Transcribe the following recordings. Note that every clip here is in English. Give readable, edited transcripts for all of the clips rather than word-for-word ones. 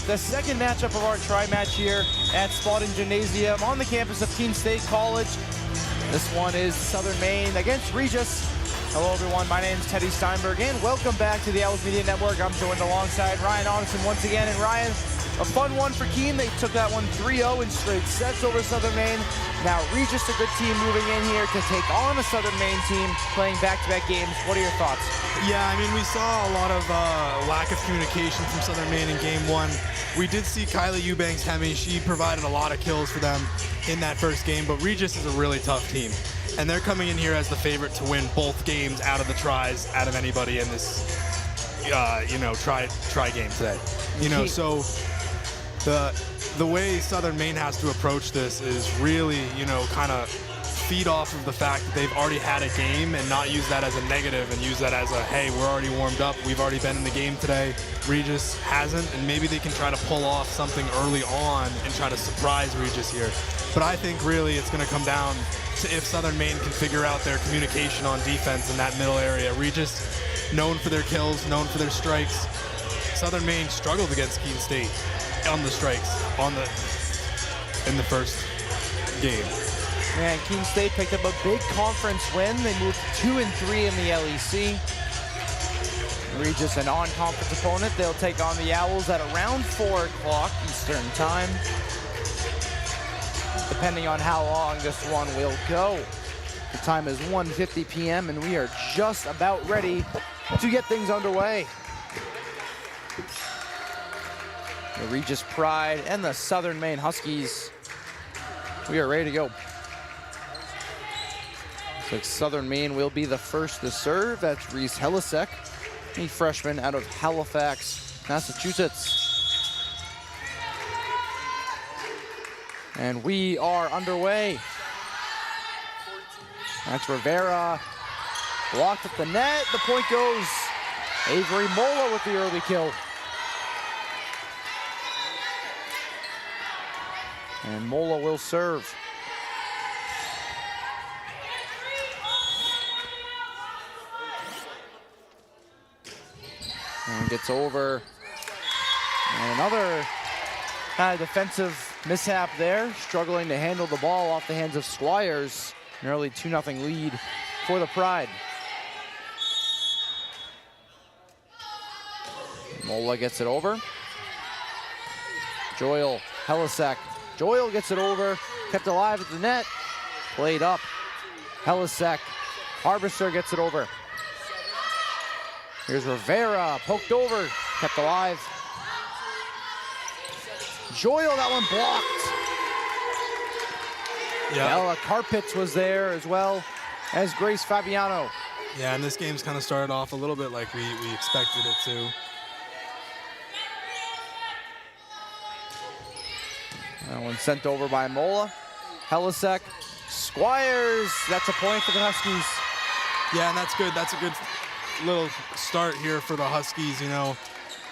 the second matchup of our tri-match here at Spaulding Gymnasium on the campus of Keene State College. This one is Southern Maine against Regis. Hello everyone, my name is Teddy Steinberg and welcome back to the Owls Media Network. I'm joined alongside Ryan Anderson once again. And Ryan, a fun one for Keene. They took that one 3-0 in straight sets over Southern Maine. Now Regis, a good team moving in here to take on a Southern Maine team playing back-to-back games. What are your thoughts? Yeah, I mean, we saw a lot of lack of communication from Southern Maine in game one. We did see Kylie Eubanks-Hemme. She provided a lot of kills for them in that first game, but Regis is a really tough team. And they're coming in here as the favorite to win both games out of the tries, out of anybody in this, try game today. So the way Southern Maine has to approach this is really, kind of feed off of the fact that they've already had a game and not use that as a negative and use that as a, hey, we're already warmed up, we've already been in the game today. Regis hasn't, and maybe they can try to pull off something early on and try to surprise Regis here. But I think really it's going to come down to if Southern Maine can figure out their communication on defense in that middle area. Regis, known for their kills, known for their strikes. Southern Maine struggled against Keene State on the strikes in the first game. And Keene State picked up a big conference win. They moved to 2-3 in the LEC. Regis, a non-conference opponent. They'll take on the Owls at around 4 o'clock Eastern time, depending on how long this one will go. The time is 1:50 p.m. and we are just about ready to get things underway. The Regis Pride and the Southern Maine Huskies, we are ready to go. So Southern Maine will be the first to serve. That's Reese Helisek, a freshman out of Halifax, Massachusetts. And we are underway. That's Rivera, blocked at the net. The point goes Avery Mola with the early kill. And Mola will serve. And gets over. And another defensive mishap there. Struggling to handle the ball off the hands of Squires. An early 2-0 lead for the Pride. Mola gets it over. Joyle, Helisek. Joyle gets it over. Kept alive at the net. Played up. Helisek. Harvester gets it over. Here's Rivera, poked over, kept alive. Joyle, that one blocked. Yeah. Bella Carpets was there as well as Grace Fabiano. Yeah, and this game's kind of started off a little bit like we expected it to. That one sent over by Mola. Helisek, Squires, that's a point for the Huskies. Yeah, and that's good. That's a good little start here for the Huskies.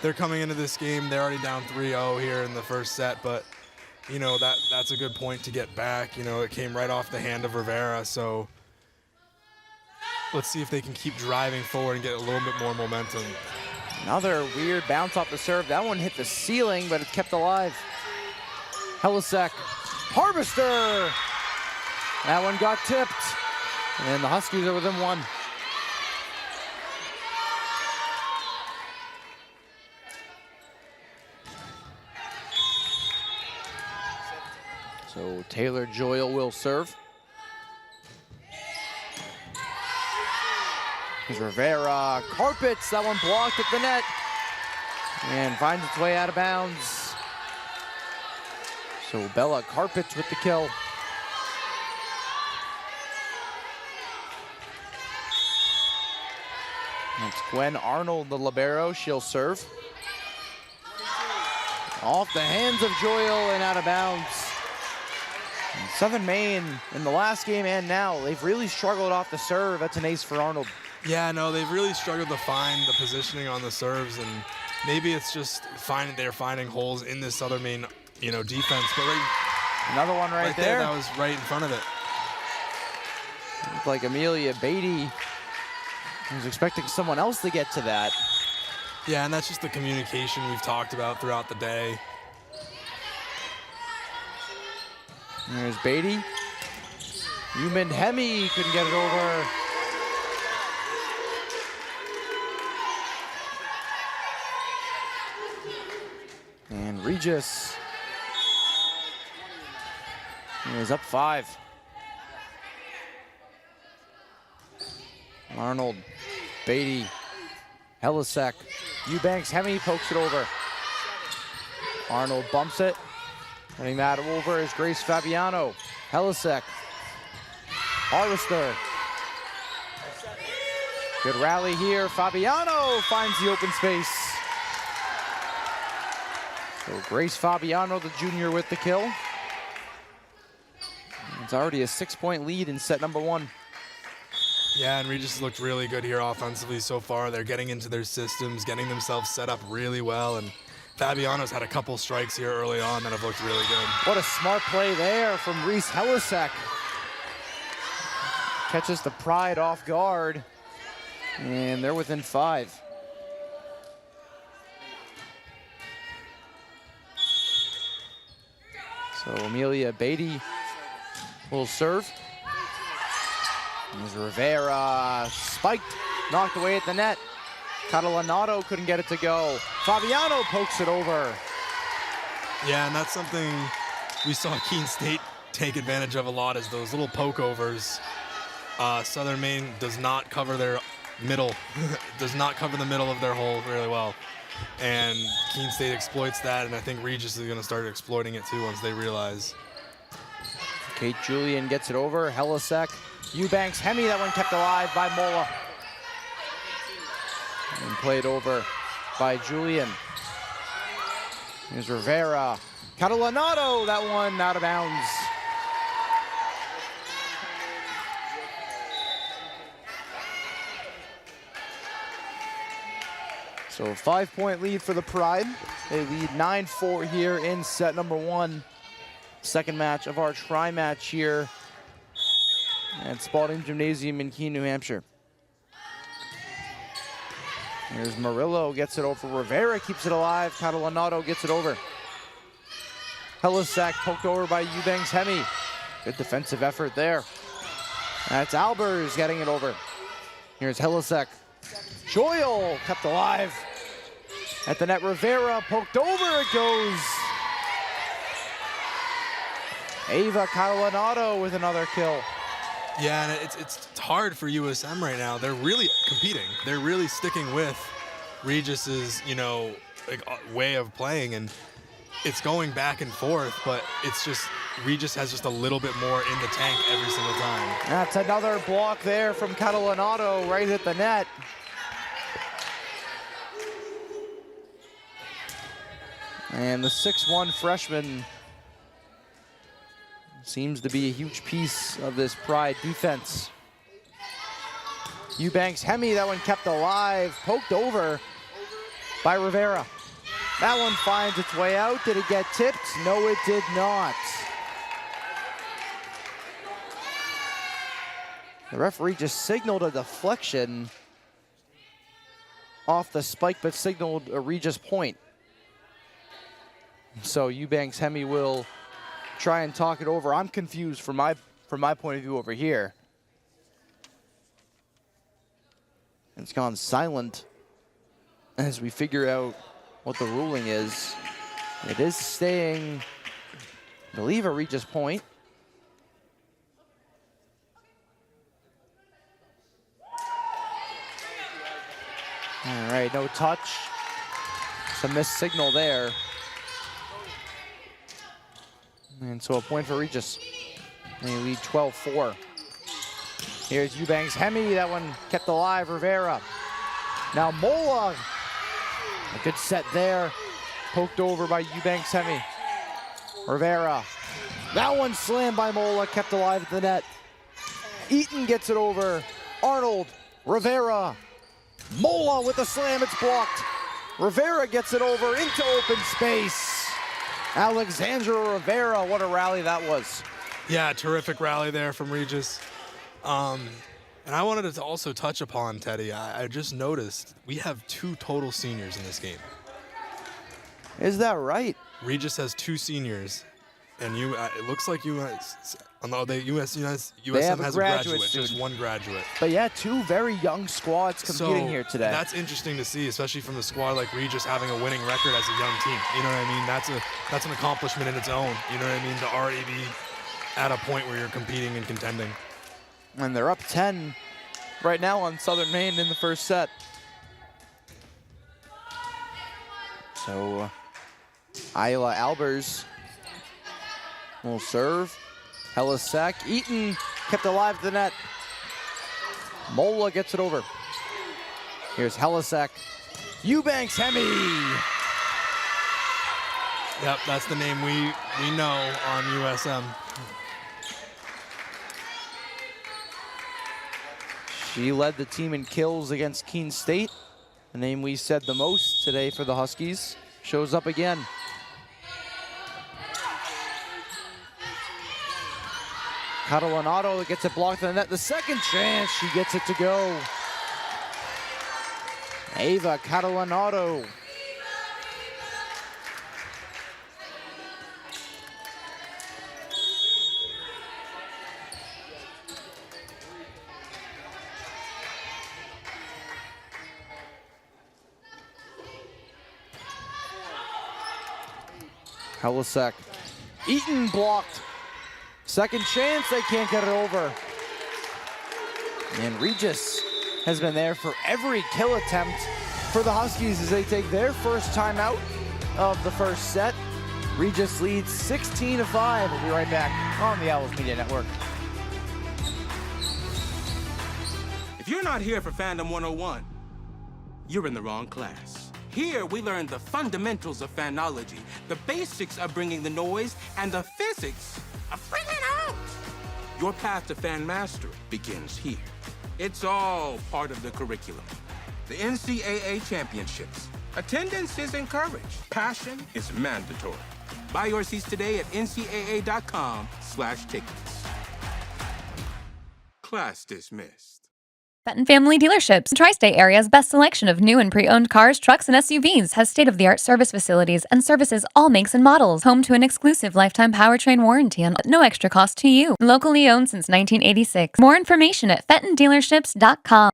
They're coming into this game, they're already down 3-0 here in the first set, but that's a good point to get back. It came right off the hand of Rivera, so let's see if they can keep driving forward and get a little bit more momentum. Another weird bounce off the serve. That one hit the ceiling, but it's kept alive. Helisek, Harvester. That one got tipped, and the Huskies are within one. So Taylor Joyle will serve. Here's Rivera, Carpets, that one blocked at the net and finds its way out of bounds. So Bella Carpets with the kill. That's Gwen Arnold, the libero, she'll serve. Off the hands of Joyle and out of bounds. And Southern Maine, in the last game and now, they've really struggled off the serve. That's an ace for Arnold. Yeah, no, they've really struggled to find the positioning on the serves, and maybe it's just they're finding holes in this Southern Maine, defense. But another one right there. That was right in front of it. Looked like Amelia Beatty was expecting someone else to get to that. Yeah, and that's just the communication we've talked about throughout the day. There's Beatty. Human Hemi couldn't get it over. And Regis is up 5. Arnold, Beatty, Helisek, Eubanks, Hemi pokes it over. Arnold bumps it. Getting that over is Grace Fabiano. Helisek, Harvester. Good rally here. Fabiano finds the open space. So Grace Fabiano, the junior, with the kill. It's already a 6-point lead in set number 1. Yeah, and Regis looked really good here offensively so far. They're getting into their systems, getting themselves set up really well, and Fabiano's had a couple strikes here early on that have looked really good. What a smart play there from Reese Helisek. Catches the Pride off guard, and they're within 5. So Amelia Beatty will serve. There's Rivera, spiked, knocked away at the net. Catalanato couldn't get it to go. Fabiano pokes it over. Yeah, and that's something we saw Keene State take advantage of a lot, is those little poke overs. Southern Maine does not cover their middle, does not cover the middle of their hole really well. And Keene State exploits that, and I think Regis is going to start exploiting it too once they realize. Kate Julian gets it over. Helisek, Eubanks, Hemi, that one kept alive by Mola. And played over by Julian. Here's Rivera. Catalanato, that one out of bounds. So 5-point lead for the Pride. They lead 9-4 here in set number 1. Second match of our tri-match here at Spaulding Gymnasium in Keene, New Hampshire. Here's Murillo, gets it over. Rivera keeps it alive. Catalanato gets it over. Helisek poked over by Eubanks Hemi. Good defensive effort there. That's Albers getting it over. Here's Helisek. Joyle kept alive. At the net, Rivera poked over, it goes. Ava Catalanato with another kill. Yeah, and it's hard for USM right now. They're really competing. They're really sticking with Regis's, way of playing, and it's going back and forth, but it's just Regis has just a little bit more in the tank every single time. That's another block there from Catalanato right at the net. And the 6'1" freshman seems to be a huge piece of this Pride defense. Eubanks Hemi, that one kept alive, poked over by Rivera. That one finds its way out. Did it get tipped? No, it did not. The referee just signaled a deflection off the spike, but signaled a Regis point. So Eubanks Hemi will try and talk it over. I'm confused from my point of view over here. It's gone silent as we figure out what the ruling is. It is staying, I believe, a Regis point. All right, no touch. It's a missed signal there. And so a point for Regis. They lead 12-4. Here's Eubanks Hemi, that one kept alive, Rivera. Now Mola, a good set there. Poked over by Eubanks Hemi. Rivera, that one slammed by Mola, kept alive at the net. Eaton gets it over. Arnold, Rivera. Mola with a slam, it's blocked. Rivera gets it over into open space. Alexandra Rivera, what a rally that was. Yeah, terrific rally there from Regis. And I wanted to also touch upon, Teddy, I just noticed we have 2 total seniors in this game. Is that right? Regis has 2 seniors, and it looks like USM have a has graduate just 1 graduate. But yeah, 2 very young squads competing here today. That's interesting to see, especially from a squad like Regis having a winning record as a young team. You know what I mean? That's an accomplishment in its own. You know what I mean? To already be at a point where you're competing and contending. And they're up 10 right now on Southern Maine in the first set. So Isla Albers will serve. Helisek, Eaton kept alive to the net. Mola gets it over. Here's Helisek. Eubanks Hemi. Yep, that's the name we know on USM. She led the team in kills against Keene State. The name we said the most today for the Huskies shows up again. Catalanato gets it blocked in the net. The second chance, she gets it to go. Ava Catalanato. Helisek. Eaton blocked. Second chance, they can't get it over. And Regis has been there for every kill attempt for the Huskies as they take their first time out of the first set. Regis leads 16-5. We'll be right back on the Owls Media Network. If you're not here for Fandom 101, you're in the wrong class. Here, we learn the fundamentals of fanology, the basics of bringing the noise, and the physics of bringing it out. Your path to fan mastery begins here. It's all part of the curriculum. The NCAA championships. Attendance is encouraged. Passion is mandatory. Buy your seats today at ncaa.com/tickets. Class dismissed. Fenton Family Dealerships, Tri-State area's best selection of new and pre-owned cars, trucks, and SUVs, has state-of-the-art service facilities and services all makes and models. Home to an exclusive lifetime powertrain warranty and no extra cost to you. Locally owned since 1986. More information at fentondealerships.com.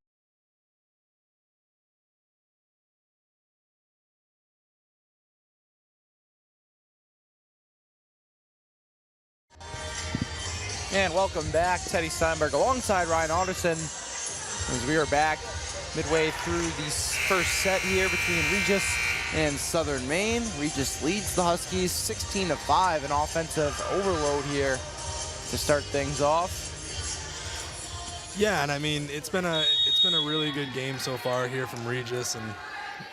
And welcome back, Teddy Steinberg alongside Ryan Alderson. As we are back midway through the first set here between Regis and Southern Maine. Regis leads the Huskies 16-5, an offensive overload here to start things off. Yeah, and I mean it's been a really good game so far here from Regis, and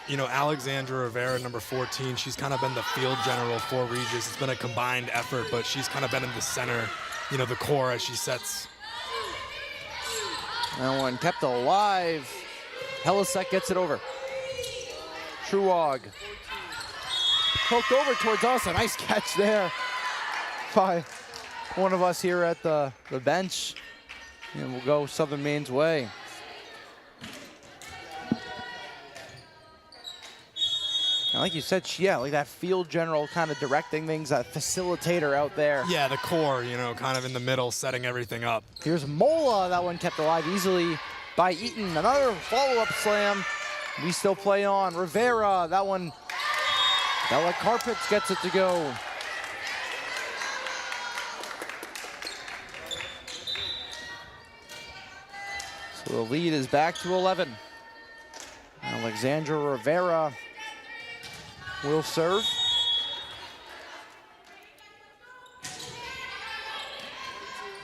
you know Alexandra Rivera, number 14, she's kind of been the field general for Regis. It's been a combined effort, but she's kind of been in the center, you know, the core as she sets. That one kept alive. Helisek gets it over. Truog. Poked over towards us. A nice catch there by one of us here at the bench. And we'll go Southern Maine's way. And like you said, like that field general kind of directing things, that facilitator out there. Yeah, the core, you know, kind of in the middle, setting everything up. Here's Mola. That one kept alive easily by Eaton. Another follow-up slam. We still play on. Rivera, that one, Bella Carpets gets it to go. So the lead is back to 11. Alexandra Rivera will serve.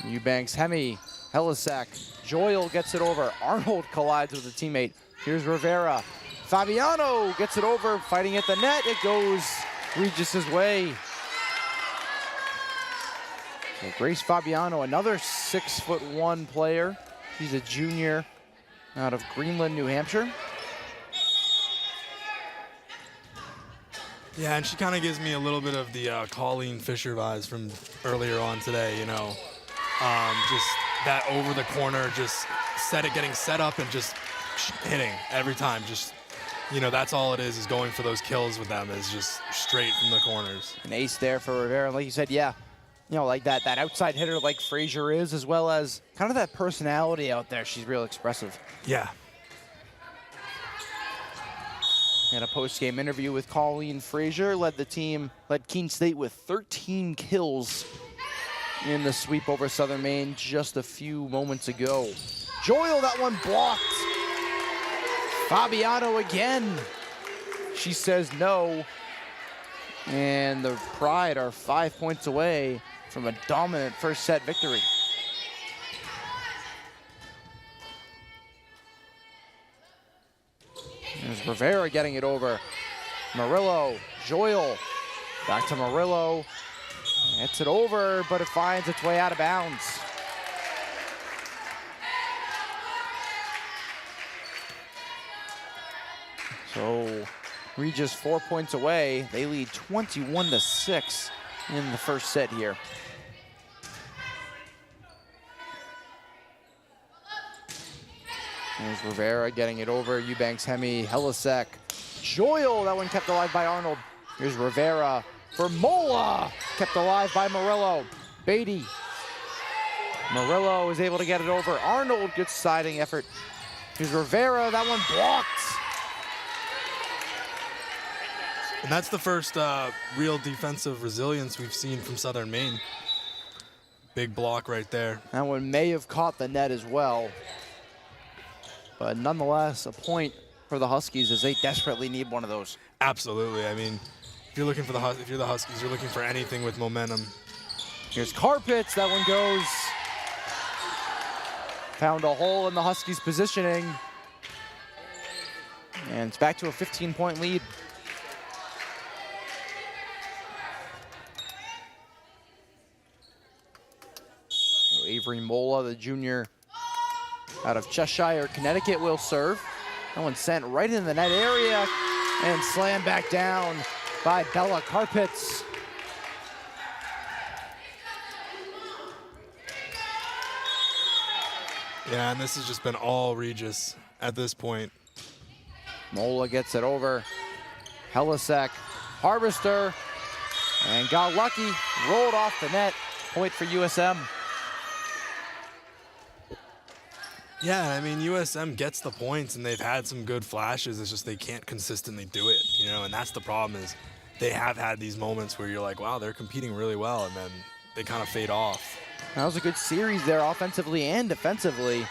Eubanks, Hemi, Helisek, Joyle gets it over. Arnold collides with a teammate. Here's Rivera. Fabiano gets it over, fighting at the net. It goes Regis's way. So Grace Fabiano, another 6'1" player. She's a junior out of Greenland, New Hampshire. Yeah, and she kind of gives me a little bit of the Colleen Fisher vibes from earlier on today, you know. Just that over the corner, just getting set up and just hitting every time. Just, that's all it is going for those kills with them, is just straight from the corners. An ace there for Rivera. Like you said, yeah, like that outside hitter like Frazier is, as well as kind of that personality out there. She's real expressive. Yeah. In a post-game interview with Colleen Frazier, led Keene State with 13 kills in the sweep over Southern Maine just a few moments ago. Joyle, that one blocked. Fabiano again. She says no. And the Pride are 5 points away from a dominant first set victory. There's Rivera getting it over. Murillo, Joyle, back to Murillo. Hits it over, but it finds its way out of bounds. So Regis 4 points away. They lead 21-6 in the first set here. There's Rivera getting it over. Eubanks, Hemi, Helisek. Joyle, that one kept alive by Arnold. Here's Rivera for Mola. Kept alive by Murillo. Beatty. Murillo is able to get it over. Arnold gets siding effort. Here's Rivera, that one blocked. And that's the first real defensive resilience we've seen from Southern Maine. Big block right there. That one may have caught the net as well. But nonetheless, a point for the Huskies as they desperately need one of those. Absolutely. I mean, if you're the Huskies, you're looking for anything with momentum. Here's Carpets. That one goes. Found a hole in the Huskies' positioning. And it's back to a 15-point lead. So Avery Mola, the junior out of Cheshire, Connecticut, will serve. That one sent right in the net area and slammed back down by Bella Carpets. Yeah, and this has just been all Regis at this point. Mola gets it over. Helisek, Harvester, and got lucky. Rolled off the net. Point for USM. Yeah, I mean, USM gets the points, and they've had some good flashes. It's just they can't consistently do it, and that's the problem is they have had these moments where you're like, wow, they're competing really well, and then they kind of fade off. That was a good series there offensively and defensively.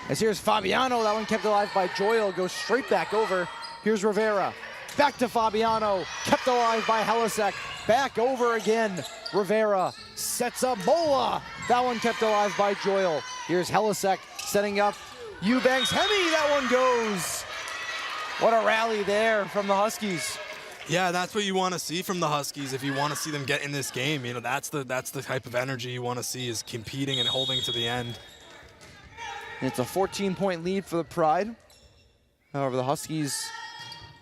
As here's Fabiano, that one kept alive by Joyle, goes straight back over. Here's Rivera, back to Fabiano, kept alive by Helisek, back over again. Rivera sets up Mola, that one kept alive by Joyle. Here's Helisek setting up Eubanks, Hemi, that one goes. What a rally there from the Huskies. Yeah, that's what you want to see from the Huskies if you want to see them get in this game. That's the type of energy you want to see, is competing and holding to the end. It's a 14-point lead for the Pride. However, the Huskies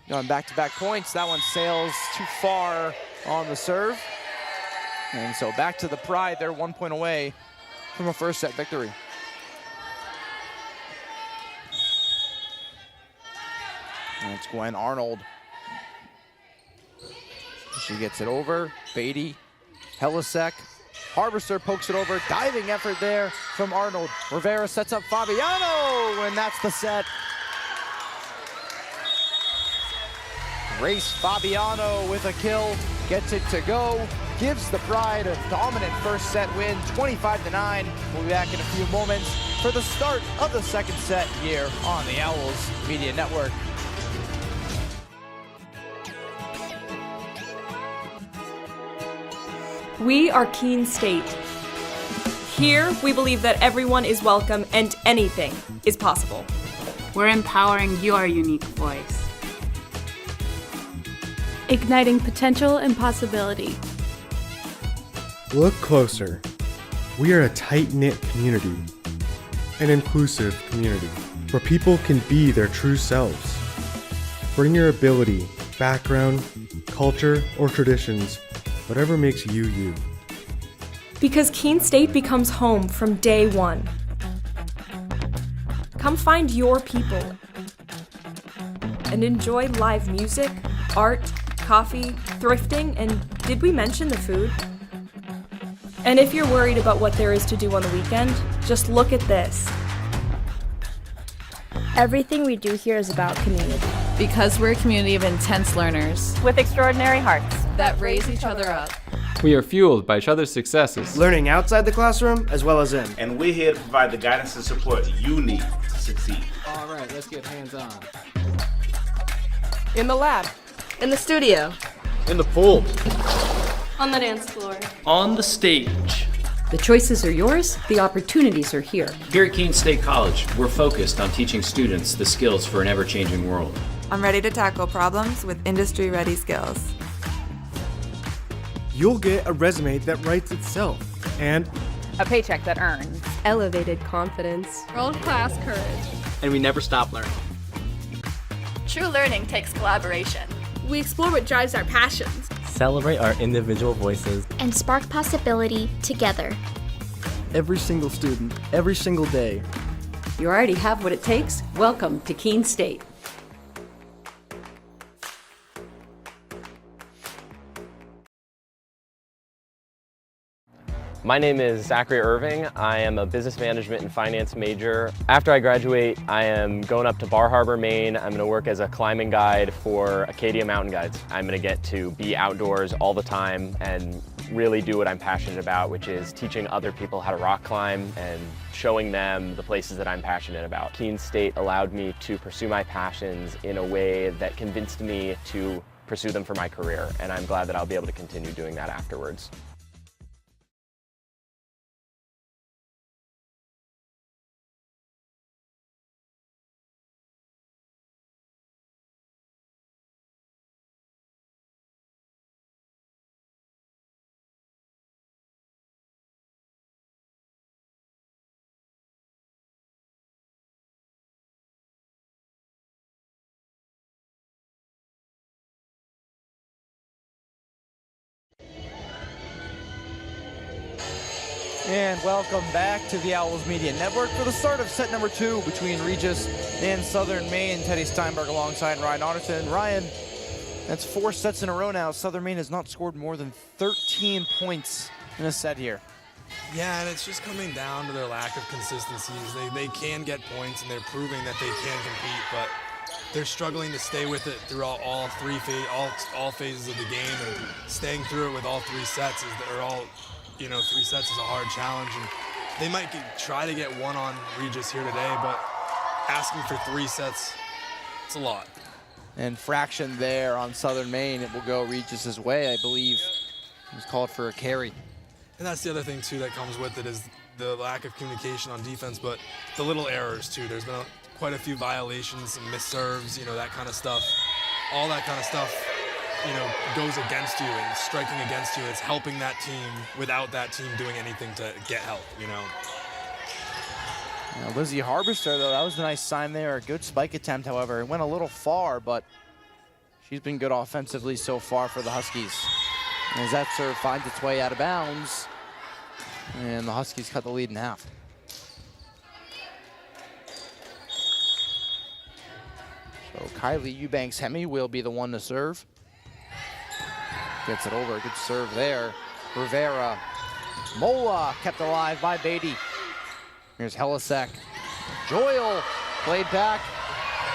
going back-to-back points. That one sails too far on the serve. And so back to the Pride. They're 1 point away from a first set victory. And it's Gwen Arnold. She gets it over. Beatty, Helisek, Harvester pokes it over. Diving effort there from Arnold. Rivera sets up Fabiano, and that's the set. Race Fabiano with a kill, gets it to go, gives the Pride a dominant first set win, 25-9. We'll be back in a few moments for the start of the second set here on the Owls Media Network. We are Keene State. Here, we believe that everyone is welcome and anything is possible. We're empowering your unique voice. Igniting potential and possibility. Look closer. We are a tight-knit community, an inclusive community, where people can be their true selves. Bring your ability, background, culture, or traditions, whatever makes you you. Because Keene State becomes home from day one. Come find your people and enjoy live music, art, coffee, thrifting, and did we mention the food? And if you're worried about what there is to do on the weekend, just look at this. Everything we do here is about community. Because we're a community of intense learners with extraordinary hearts that raise each other up. We are fueled by each other's successes, learning outside the classroom as well as in. And we're here to provide the guidance and support you need to succeed. All right, let's get hands-on. In the lab. In the studio. In the pool. On the dance floor. On the stage. The choices are yours, the opportunities are here. Here at Keene State College, we're focused on teaching students the skills for an ever-changing world. I'm ready to tackle problems with industry-ready skills. You'll get a resume that writes itself and a paycheck that earns. Elevated confidence. World-class courage. And we never stop learning. True learning takes collaboration. We explore what drives our passions. Celebrate our individual voices. And spark possibility together. Every single student, every single day. You already have what it takes. Welcome to Keene State. My name is Zachary Irving. I am a business management and finance major. After I graduate, I am going up to Bar Harbor, Maine. I'm gonna work as a climbing guide for Acadia Mountain Guides. I'm gonna get to be outdoors all the time and really do what I'm passionate about, which is teaching other people how to rock climb and showing them the places that I'm passionate about. Keene State allowed me to pursue my passions in a way that convinced me to pursue them for my career, and I'm glad that I'll be able to continue doing that afterwards. And welcome back to the Owls Media Network for the start of set number 2 between Regis and Southern Maine. Teddy Steinberg alongside Ryan Otterton. Ryan, that's 4 sets in a row now. Southern Maine has not scored more than 13 points in a set here. Yeah, and it's just coming down to their lack of consistencies. They can get points, and they're proving that they can compete, but they're struggling to stay with it throughout all phases of the game, and staying through it with all 3 sets they're all. 3 sets is a hard challenge, and they might try to get one on Regis here today, but asking for 3 sets, it's a lot. And fraction there on Southern Maine, it will go Regis's way, I believe. It was called for a carry. And that's the other thing, too, that comes with it is the lack of communication on defense, but the little errors, too. There's been quite a few violations, some missed serves, that kind of stuff. All that kind of stuff goes against you and striking against you. It's helping that team without that team doing anything to get help, Lizzie Harbister, though, that was a nice sign there. A good spike attempt, however. It went a little far, but she's been good offensively so far for the Huskies. As that serve finds its way out of bounds, and the Huskies cut the lead in half. So Kylie Eubanks-Hemme will be the one to serve. Gets it over, good serve there. Rivera, Mola kept alive by Beatty. Here's Helisek. Joyle played back,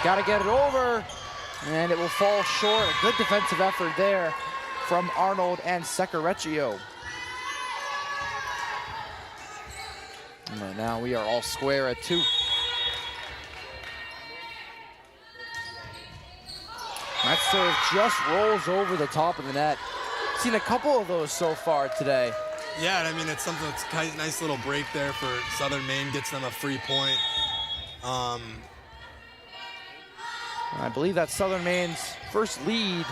gotta get it over, and it will fall short. A good defensive effort there from Arnold and Seccarecchio. And right now we are all square at 2. That serve just rolls over the top of the net. Seen a couple of those so far today. Yeah, and I mean, it's something that's a nice little break there for Southern Maine, gets them a free point. I believe that's Southern Maine's first lead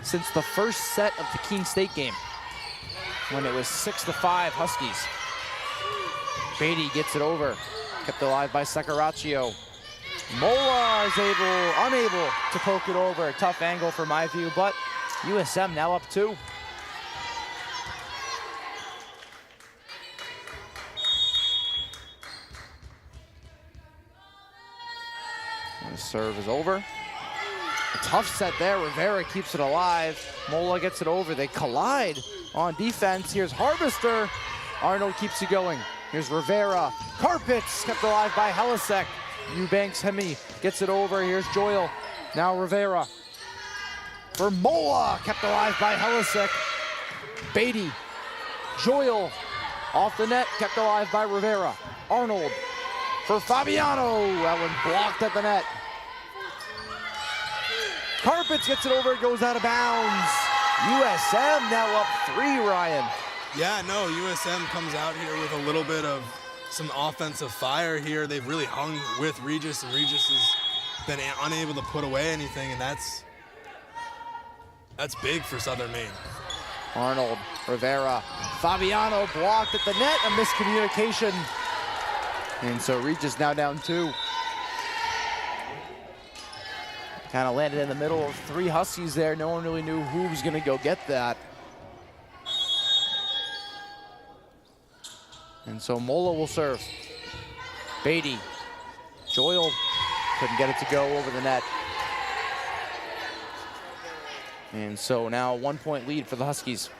since the first set of the Keene State game, when it was 6-5 Huskies. Beatty gets it over, kept alive by Seccarecchio. Mola is unable to poke it over. A tough angle from my view, but USM now up 2. The serve is over. A tough set there. Rivera keeps it alive. Mola gets it over. They collide on defense. Here's Harvester. Arnold keeps it going. Here's Rivera. Carpets kept alive by Helisek. Eubanks Hemi gets it over. Here's Joyle. Now Rivera. For Mola, kept alive by Helisek. Beatty. Joyle. Off the net, kept alive by Rivera. Arnold. For Fabiano. That one blocked at the net. Carpets gets it over, it goes out of bounds. USM now up 3, Ryan. Yeah, no, USM comes out here with a little bit of some offensive fire here. They've really hung with Regis, and Regis has been unable to put away anything, and that's big for Southern Maine. Arnold, Rivera, Fabiano blocked at the net, a miscommunication. And so Regis now down 2. Kind of landed in the middle of 3 Huskies there. No one really knew who was going to go get that. And so Mola will serve. Beatty. Joyle couldn't get it to go over the net. And so now a 1-point lead for the Huskies.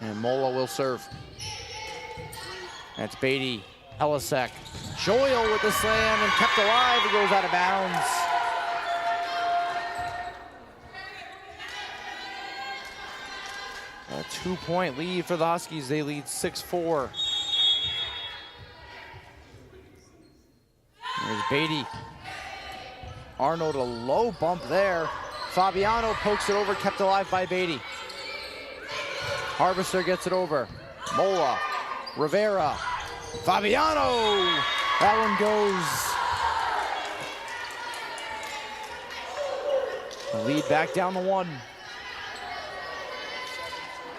And Mola will serve. That's Beatty, Helisek. Joyle with the slam and kept alive. It goes out of bounds. A 2-point lead for the Huskies. They lead 6-4. There's Beatty. Arnold, a low bump there. Fabiano pokes it over, kept alive by Beatty. Harvester gets it over. Mola. Rivera, Fabiano, that one goes. The lead back down to 1.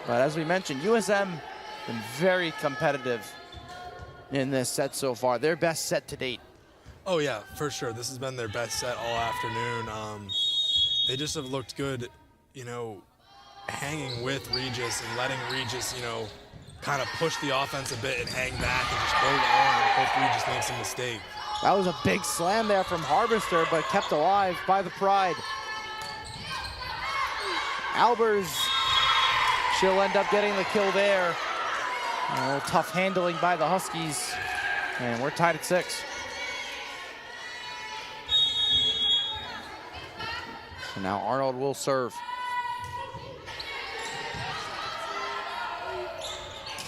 But as we mentioned, USM been very competitive in this set so far. Their best set to date. Oh yeah, for sure. This has been their best set all afternoon. They just have looked good, hanging with Regis and letting Regis, kind of push the offense a bit and hang back and just hold on and hope Regis makes a mistake. That was a big slam there from Harvester, but kept alive by the Pride. Albers, she'll end up getting the kill there. Tough handling by the Huskies, and we're tied at 6. So now Arnold will serve.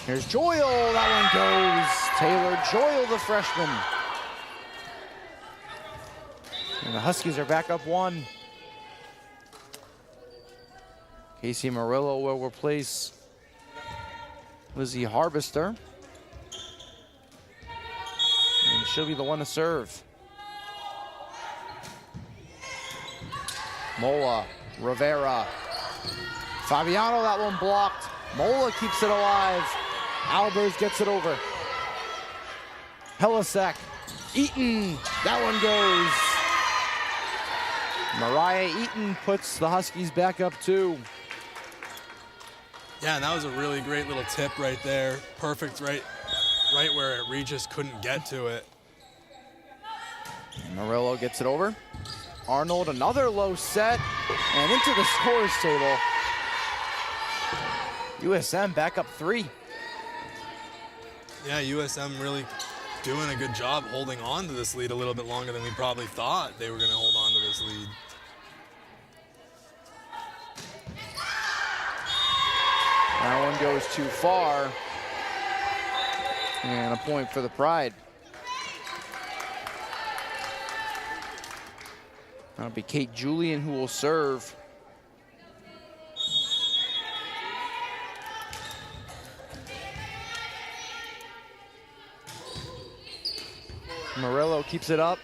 Here's Joyle, that one goes. Taylor Joyle, the freshman. And the Huskies are back up 1. Casey Murillo will replace Lizzie Harvester. And she'll be the one to serve. Mola, Rivera. Fabiano, that one blocked. Mola keeps it alive. Albers gets it over. Helisek, Eaton, that one goes. Mariah Eaton puts the Huskies back up 2. Yeah, and that was a really great little tip right there. Perfect right where Regis couldn't get to it. And Murillo gets it over. Arnold, another low set, and into the scores table. USM back up 3. Yeah, USM really doing a good job holding on to this lead a little bit longer than we probably thought they were going to hold on to this lead. That one goes too far. And a point for the Pride. That'll be Kate Julian who will serve. Murillo keeps it up.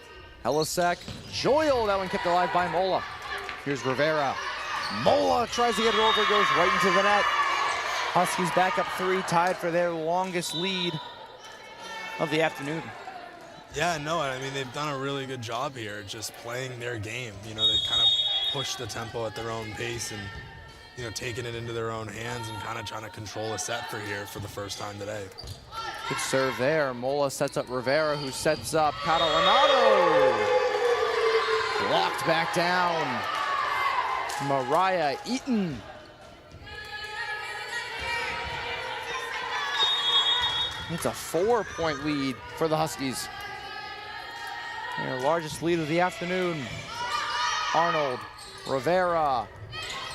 Helisek, Joyle, that one kept alive by Mola. Here's Rivera. Mola tries to get it over, goes right into the net. Huskies back up 3, tied for their longest lead of the afternoon. Yeah, no, I mean, they've done a really good job here just playing their game. They kind of push the tempo at their own pace and taking it into their own hands and kind of trying to control a set for the first time today. Good serve there. Mola sets up Rivera, who sets up Catalanato. Blocked back down. Mariah Eaton. It's a 4-point lead for the Huskies. Their largest lead of the afternoon. Arnold, Rivera.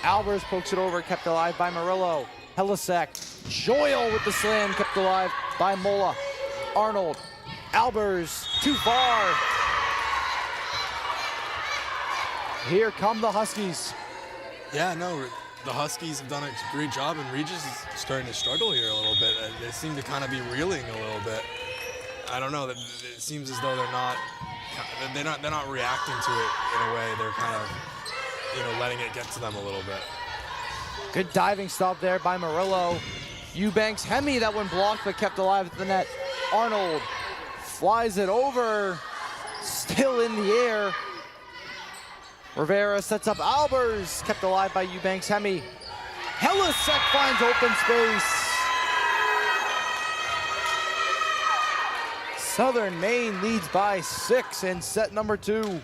Albers pokes it over, kept alive by Murillo. Helisek, Joyle with the slam, kept alive by Mola. Arnold, Albers, too far. Here come the Huskies. Yeah, no, the Huskies have done a great job, and Regis is starting to struggle here a little bit. They seem to kind of be reeling a little bit. I don't know. It seems as though they're not reacting to it in a way. They're kind of, letting it get to them a little bit. Good diving stop there by Murillo. Eubanks Hemi, that one blocked but kept alive at the net. Arnold flies it over, still in the air. Rivera sets up Albers, kept alive by Eubanks Hemi. Helisek finds open space. Southern Maine leads by 6 in set number 2.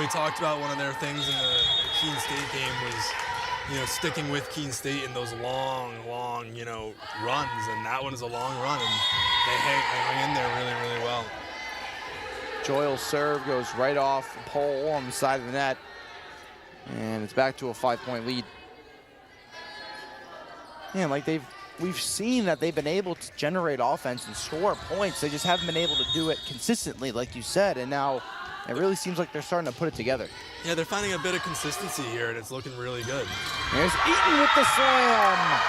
We talked about one of their things in the Keene State game was, sticking with Keene State in those long, runs, and that one is a long run, and they hang in there really, really well. Joyle's serve goes right off the pole on the side of the net, and it's back to a 5-point lead. Yeah, we've seen that they've been able to generate offense and score points. They just haven't been able to do it consistently, like you said, and now it really seems like they're starting to put it together. Yeah, they're finding a bit of consistency here, and it's looking really good. There's Eaton with the slam.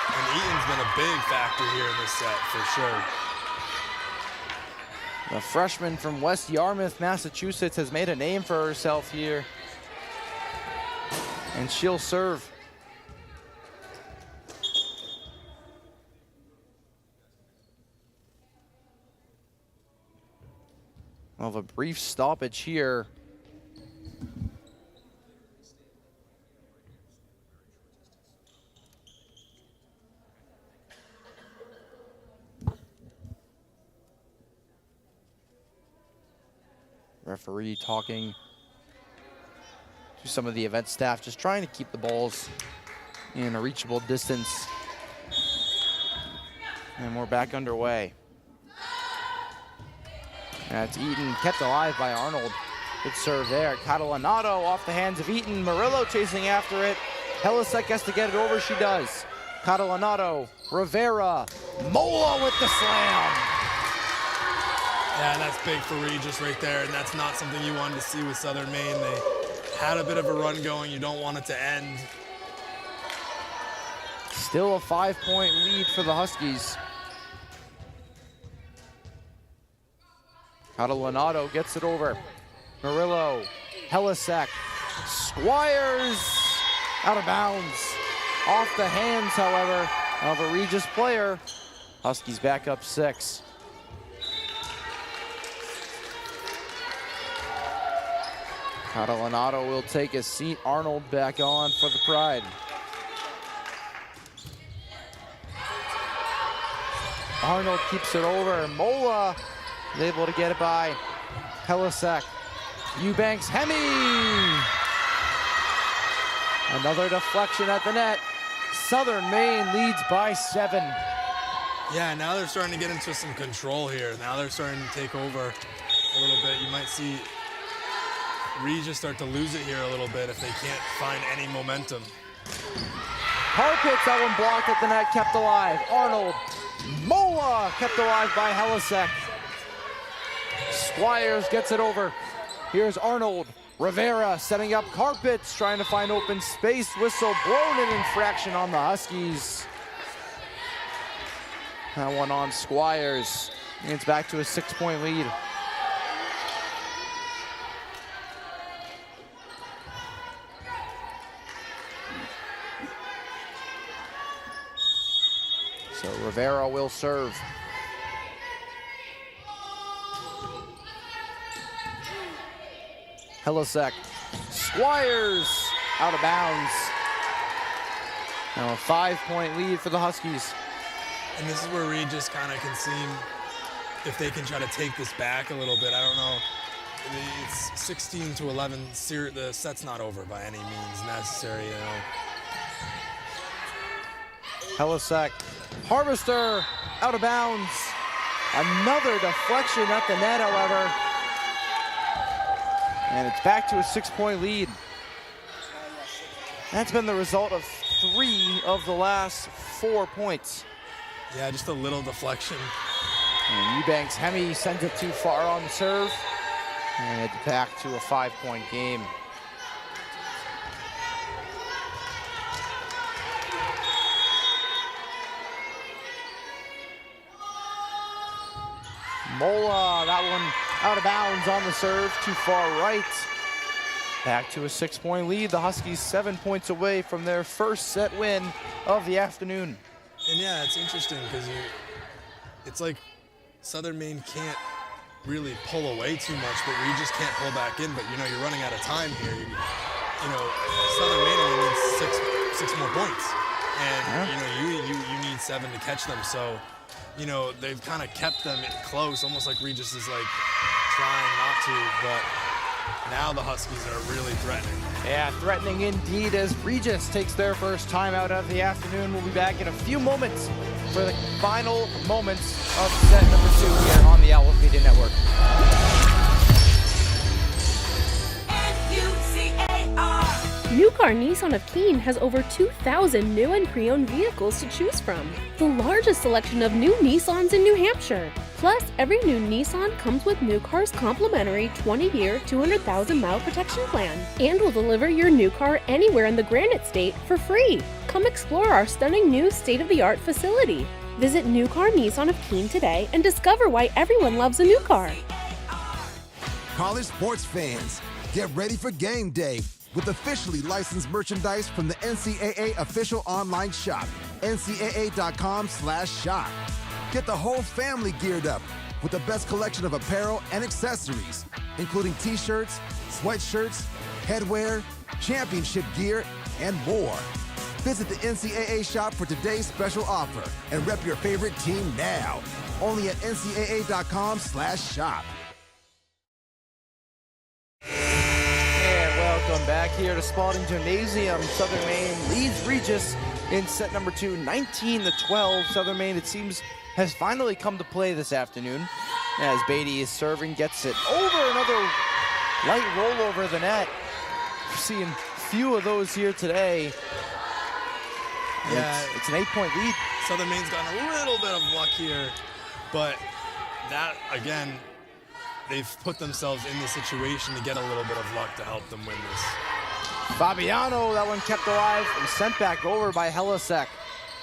And Eaton's been a big factor here in this set, for sure. The freshman from West Yarmouth, Massachusetts, has made a name for herself here. And she'll serve. We'll have a brief stoppage here. Referee talking to some of the event staff, just trying to keep the balls in a reachable distance. And we're back underway. That's Eaton, kept alive by Arnold. Good serve there. Catalanato off the hands of Eaton. Murillo chasing after it. Helisek has to get it over. She does. Catalanato, Rivera, Mola with the slam. Yeah, and that's big for Regis right there, and that's not something you wanted to see with Southern Maine. They had a bit of a run going. You don't want it to end. Still a 5-point lead for the Huskies. Catalanato gets it over. Murillo, Helisek, Squires, out of bounds. Off the hands, however, of a Regis player. Huskies back up 6. Catalanato will take a seat. Arnold back on for the Pride. Arnold keeps it over. Mola is able to get it by Helisek. Eubanks Hemi. Another deflection at the net. Southern Maine leads by 7. Yeah, now they're starting to get into some control here. Now they're starting to take over a little bit. You might see Regis start to lose it here a little bit if they can't find any momentum. Harpitz, that one blocked at the net, kept alive. Arnold, Mola kept alive by Helisek. Squires gets it over. Here's Arnold. Rivera setting up Carpets, trying to find open space. Whistle blown, an infraction on the Huskies. That one on Squires. And it's back to a 6-point lead. So Rivera will serve. Helisek, Squires, out of bounds. Now a 5-point lead for the Huskies. And this is where Regis kind of can seem if they can try to take this back a little bit. I don't know. It's 16-11. The set's not over by any means necessary, you know. Helisek, Harvester, out of bounds. Another deflection at the net, however. And it's back to a 6-point lead. That's been the result of 3 of the last 4 points. Yeah, just a little deflection. And Eubanks Hemi sends it too far on the serve. And it's back to a 5-point game. Mola, that one out of bounds on the serve, too far right. Back to a 6-point lead. The Huskies 7 points away from their first set win of the afternoon. And yeah, it's interesting because it's like Southern Maine can't really pull away too much, but we just can't pull back in. But you know, you're running out of time here. You know, Southern Maine only needs six more points, and you know, you need 7 to catch them. So, you know, they've kind of kept them close, almost like Regis is like trying not to, but now the Huskies are really threatening. Yeah, threatening indeed as Regis takes their first timeout of the afternoon. We'll be back in a few moments for the final moments of set number 2 here on the Owl Media Network. New Car Nissan of Keene has over 2,000 new and pre-owned vehicles to choose from. The largest selection of new Nissans in New Hampshire. Plus, every new Nissan comes with New Car's complimentary 20-year, 200,000-mile protection plan. And will deliver your new car anywhere in the Granite State for free. Come explore our stunning new state-of-the-art facility. Visit New Car Nissan of Keene today and discover why everyone loves a new car. College sports fans, get ready for game day with officially licensed merchandise from the NCAA official online shop, ncaa.com/shop. Get the whole family geared up with the best collection of apparel and accessories, including t-shirts, sweatshirts, headwear, championship gear, and more. Visit the NCAA shop for today's special offer and rep your favorite team now. Only at ncaa.com/shop. Welcome back here to Spaulding Gymnasium. Southern Maine leads Regis in set number 2, 19-12. Southern Maine, it seems, has finally come to play this afternoon as Beatty is serving, gets it over, another light roll over the net. We're seeing few of those here today. Yeah, it's an 8-point lead. Southern Maine's gotten a little bit of luck here, but that, again, they've put themselves in the situation to get a little bit of luck to help them win this. Fabiano, that one kept alive and sent back over by Helisek.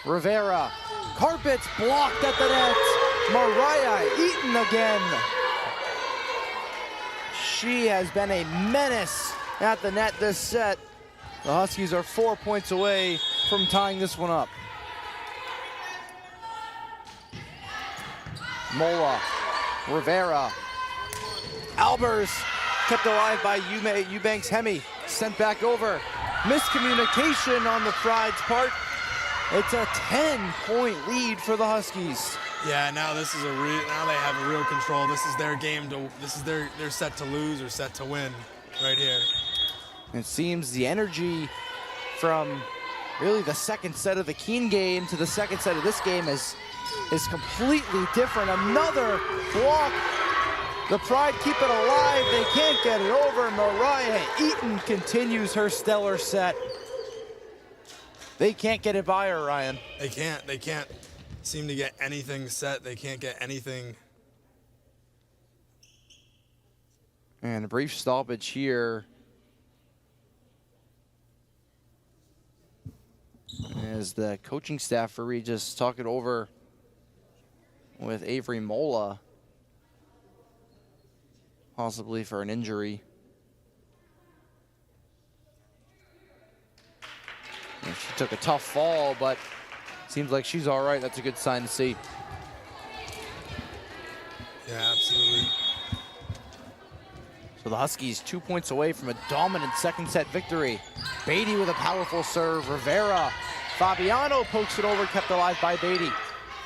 Rivera, Carpets blocked at the net. Mariah Eaton again. She has been a menace at the net this set. The Huskies are 4 points away from tying this one up. Mola, Rivera, Albers kept alive by Eubanks Hemi, sent back over. Miscommunication on the Pride's part. It's a 10-point lead for the Huskies. Yeah, now this is now they have a real control. This is their game this is their set to lose or set to win right here. It seems the energy from really the second set of the Keene game to the second set of this game is completely different. Another block. The Pride keep it alive. They can't get it over. Mariah Eaton continues her stellar set. They can't get it by her, Ryan. They can't. They can't seem to get anything set. They can't get anything. And a brief stoppage here as the coaching staff for Regis talk it over with Avery Mola, possibly for an injury. And she took a tough fall, but seems like she's all right. That's a good sign to see. Yeah, absolutely. So the Huskies 2 points away from a dominant second set victory. Beatty with a powerful serve. Rivera Fabiano pokes it over, kept alive by Beatty.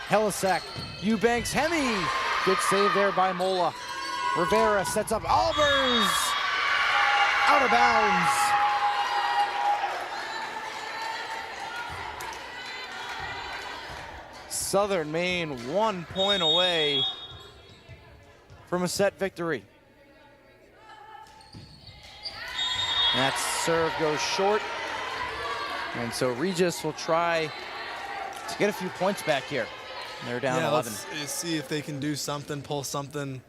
Helisek, Eubanks, Hemi. Good save there by Mola. Rivera sets up Albers. Out of bounds. Southern Maine 1 point away from a set victory. That serve goes short. And so Regis will try to get a few points back here. They're down 11. Let's see if they can do something, pull something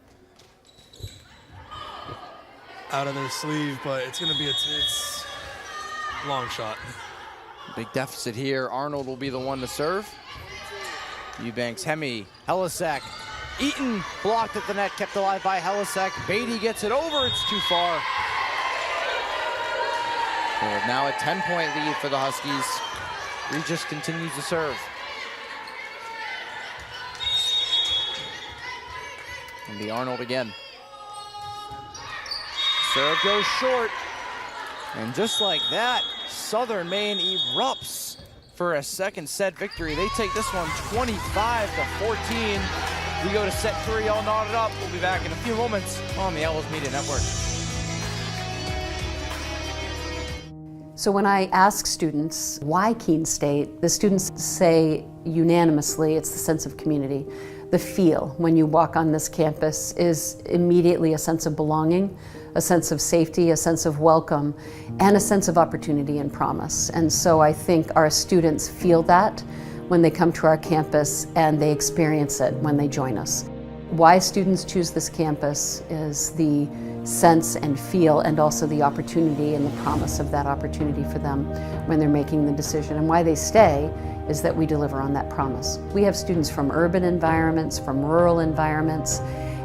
out of their sleeve, but it's going to be it's a long shot. Big deficit here. Arnold will be the one to serve. Eubanks, Hemi, Helisek. Eaton blocked at the net, kept alive by Helisek. Beatty gets it over, it's too far. So now a 10-point lead for the Huskies. Regis continues to serve. And be Arnold again. Serve goes short. And just like that, Southern Maine erupts for a second set victory. They take this one 25-14. We go to set 3, all knotted up. We'll be back in a few moments on the Owls Media Network. So when I ask students why Keene State, the students say unanimously it's the sense of community. The feel when you walk on this campus is immediately a sense of belonging, a sense of safety, a sense of welcome, and a sense of opportunity and promise. And so I think our students feel that when they come to our campus, and they experience it when they join us. Why students choose this campus is the sense and feel, and also the opportunity and the promise of that opportunity for them when they're making the decision. And why they stay is that we deliver on that promise. We have students from urban environments, from rural environments,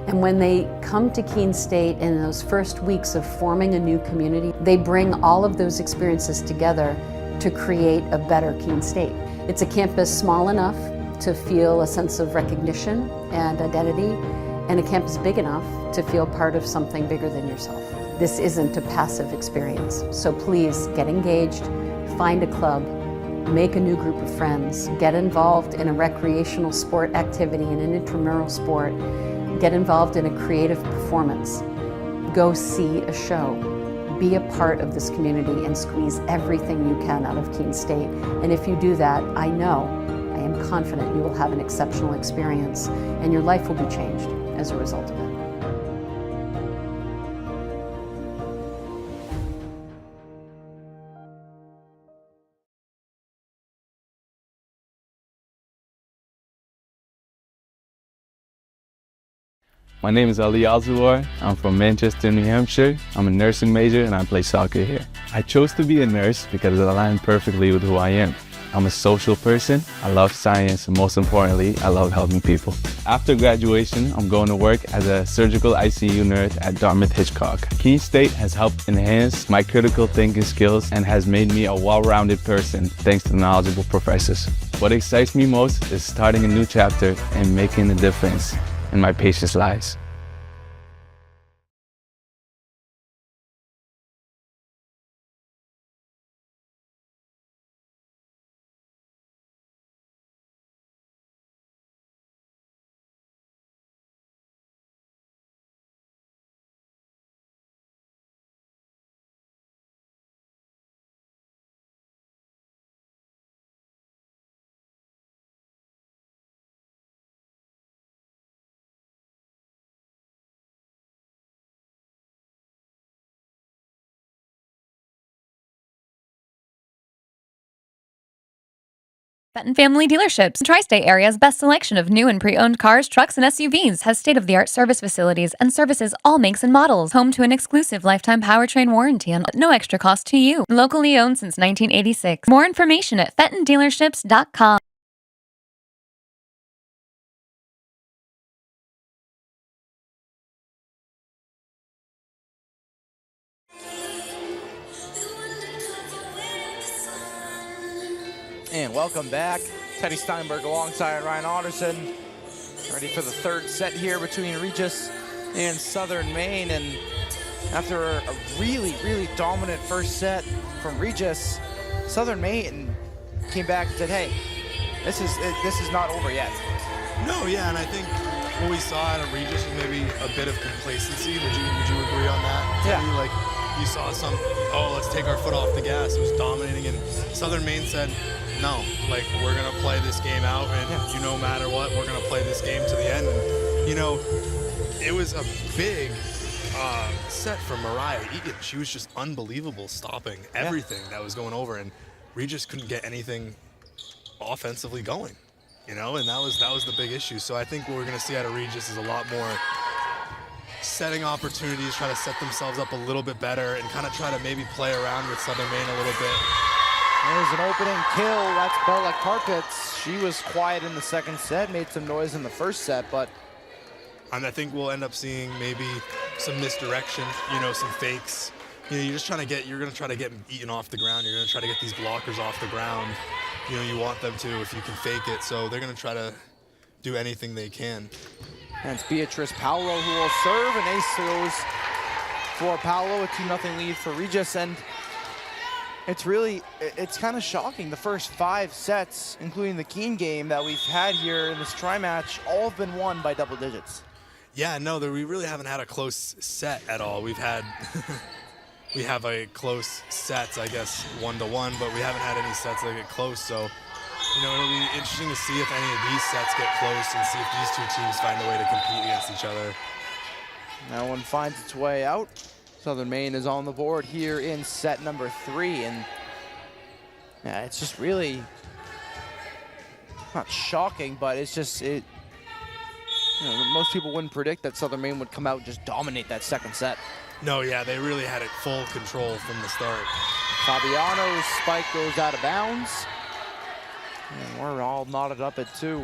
and when they come to Keene State in those first weeks of forming a new community, they bring all of those experiences together to create a better Keene State. It's a campus small enough to feel a sense of recognition and identity, and a campus big enough to feel part of something bigger than yourself. This isn't a passive experience, so please get engaged, find a club, make a new group of friends, get involved in a recreational sport activity and an intramural sport, get involved in a creative performance, go see a show, be a part of this community and squeeze everything you can out of Keene State. And if you do that, I am confident you will have an exceptional experience and your life will be changed as a result of it. My name is Ali Alzawar. I'm from Manchester, New Hampshire. I'm a nursing major and I play soccer here. I chose to be a nurse because it aligned perfectly with who I am. I'm a social person, I love science, and most importantly, I love helping people. After graduation, I'm going to work as a surgical ICU nurse at Dartmouth-Hitchcock. Keene State has helped enhance my critical thinking skills and has made me a well-rounded person thanks to knowledgeable professors. What excites me most is starting a new chapter and making a difference in my patients' lives. Fenton Family Dealerships, Tri-State Area's best selection of new and pre-owned cars, trucks, and SUVs, has state-of-the-art service facilities and services all makes and models. Home to an exclusive lifetime powertrain warranty and no extra cost to you. Locally owned since 1986. More information at fentondealerships.com. And welcome back. Teddy Steinberg alongside Ryan Otterson. Ready for the third set here between Regis and Southern Maine. And after a really, really dominant first set from Regis, Southern Maine came back and said, hey, this is not over yet. No, yeah, and I think what we saw out of Regis was maybe a bit of complacency. Would you agree on that? Yeah. Teddy? Like, you saw some, let's take our foot off the gas. It was dominating, and Southern Maine said, no, like, we're going to play this game out, and no matter what, we're going to play this game to the end. And, it was a big set from Mariah Eaton. She was just unbelievable, stopping everything that was going over, and Regis couldn't get anything offensively going, and that was the big issue. So I think what we're going to see out of Regis is a lot more setting opportunities, try to set themselves up a little bit better, and kind of try to maybe play around with Southern Maine a little bit. There's an opening kill. That's Bella Carpets. She was quiet in the second set, made some noise in the first set, but... And I think we'll end up seeing maybe some misdirection, some fakes. You're going to try to get Eaton off the ground. You're going to try to get these blockers off the ground. You want them to if you can fake it. So they're going to try to do anything they can. And it's Beatrice Paolo who will serve, and ace goes for Paolo, a 2-0 lead for Regis. And it's kind of shocking. The first 5 sets, including the Keene game that we've had here in this tri-match, all have been won by double digits. Yeah, no, we really haven't had a close set at all. We have a close sets, I guess, 1-1, but we haven't had any sets that get close. So, it'll be interesting to see if any of these sets get close and see if these two teams find a way to compete against each other. That one finds its way out. Southern Maine is on the board here in set number 3, and it's just really not shocking, but it's just most people wouldn't predict that Southern Maine would come out and just dominate that second set. No, yeah, they really had it full control from the start. Fabiano's spike goes out of bounds, and we're all knotted up at 2.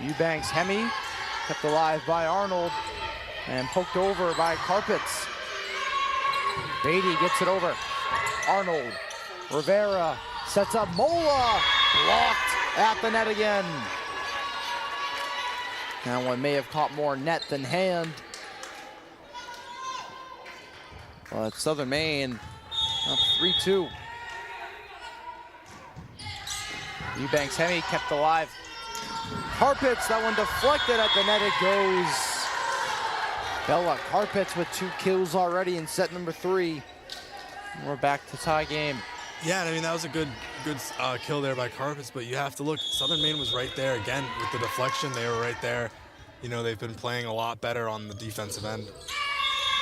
Eubanks Hemi, kept alive by Arnold, and poked over by Carpets. Beatty gets it over. Arnold, Rivera sets up Mola, blocked at the net again. That one may have caught more net than hand. But Southern Maine up 3-2. Eubanks Hemi kept alive. Carpets, that one deflected at the net, it goes. Bella Carpets with 2 kills already in set number 3. We're back to tie game. Yeah, I mean, that was a good kill there by Carpets, but you have to look, Southern Maine was right there again with the deflection. They were right there. They've been playing a lot better on the defensive end.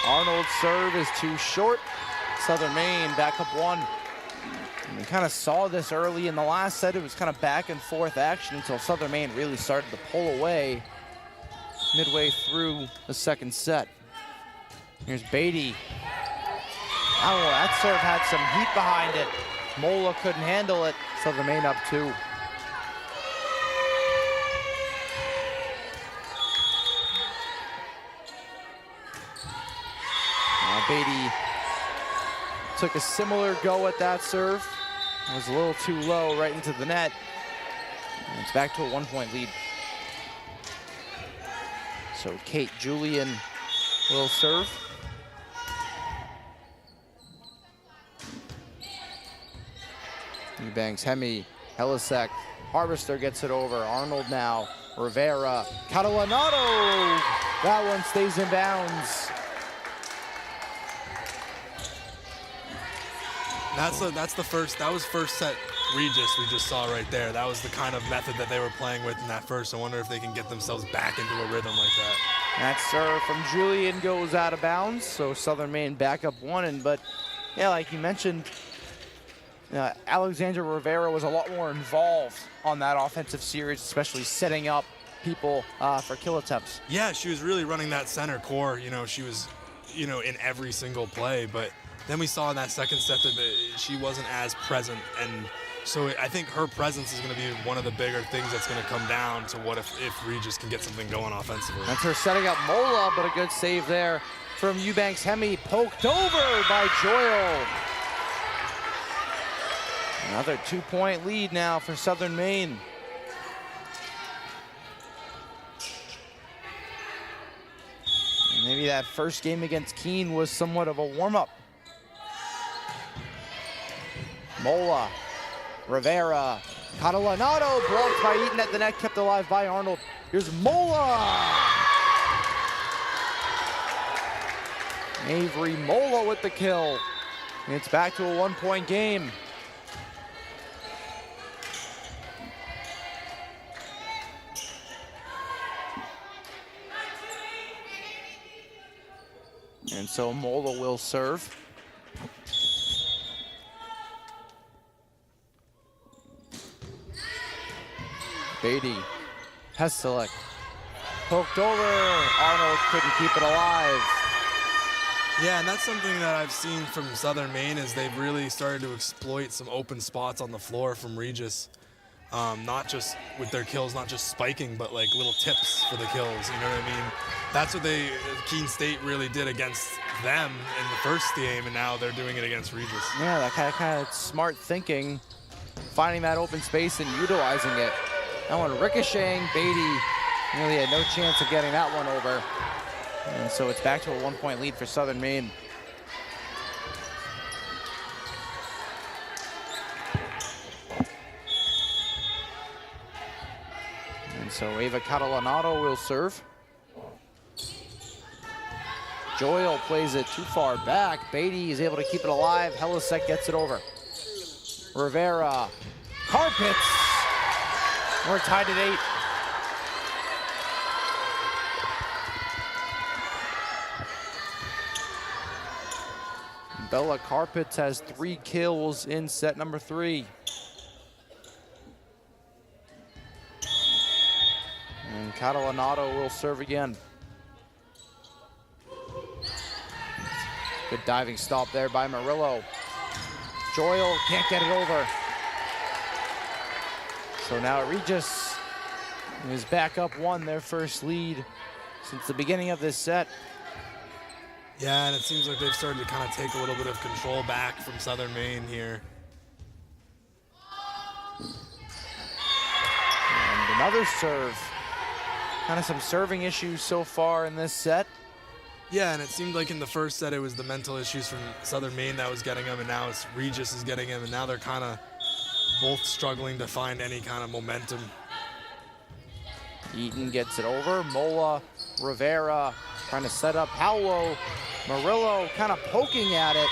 Arnold's serve is too short. Southern Maine back up 1. And we kind of saw this early in the last set. It was kind of back and forth action until Southern Maine really started to pull away midway through the second set. Here's Beatty. Oh, that serve had some heat behind it. Mola couldn't handle it. Southern Maine up 2. Beatty took a similar go at that serve. It was a little too low right into the net. And it's back to a 1-point lead. So Kate Julian will serve. Eubanks, Hemi, Helisek, Harvester gets it over. Arnold now, Rivera, Catalanato. That one stays in bounds. That was first set Regis we just saw right there. That was the kind of method that they were playing with in that first. I wonder if they can get themselves back into a rhythm like that. That serve from Julian goes out of bounds, so Southern Maine back up 1. But yeah, like you mentioned, Alexandra Rivera was a lot more involved on that offensive series, especially setting up people for kill attempts. Yeah, she was really running that center core. She was, in every single play, but then we saw in that second set that she wasn't as present, and so I think her presence is going to be one of the bigger things that's going to come down to what if Regis can get something going offensively. That's her setting up Mola, but a good save there from Eubanks Hemi, poked over by Joyle. Another 2-point lead now for Southern Maine. Maybe Maybe that first game against Keene was somewhat of a warm-up. Mola, Rivera, Catalanato blocked by Eaton at the net, kept alive by Arnold. Here's Mola! Avery Mola with the kill. And it's back to a 1-point game. And so Mola will serve. Beatty, Hesselek, poked over. Arnold couldn't keep it alive. Yeah, and that's something that I've seen from Southern Maine is they've really started to exploit some open spots on the floor from Regis. Not just with their kills, not just spiking, but like little tips for the kills, you know what I mean? That's what Keene State really did against them in the first game, and now they're doing it against Regis. Yeah, that kind of smart thinking, finding that open space and utilizing it. That one ricocheting, Beatty really had no chance of getting that one over. And so it's back to a 1-point lead for Southern Maine. And so Ava Catalanato will serve. Joyle plays it too far back. Beatty is able to keep it alive. Helisek gets it over. Rivera, Carpets. We're tied at 8. Bella Carpets has 3 kills in set number 3. And Catalanato will serve again. Good diving stop there by Murillo. Joyle can't get it over. So now Regis is back up 1, their first lead since the beginning of this set. Yeah, and it seems like they've started to kind of take a little bit of control back from Southern Maine here. And another serve. Kind of some serving issues so far in this set. Yeah, and it seemed like in the first set it was the mental issues from Southern Maine that was getting them, and now it's Regis is getting them, and now they're kind of both struggling to find any kind of momentum. Eaton gets it over. Mola, Rivera trying to set up Paolo. Murillo kind of poking at it.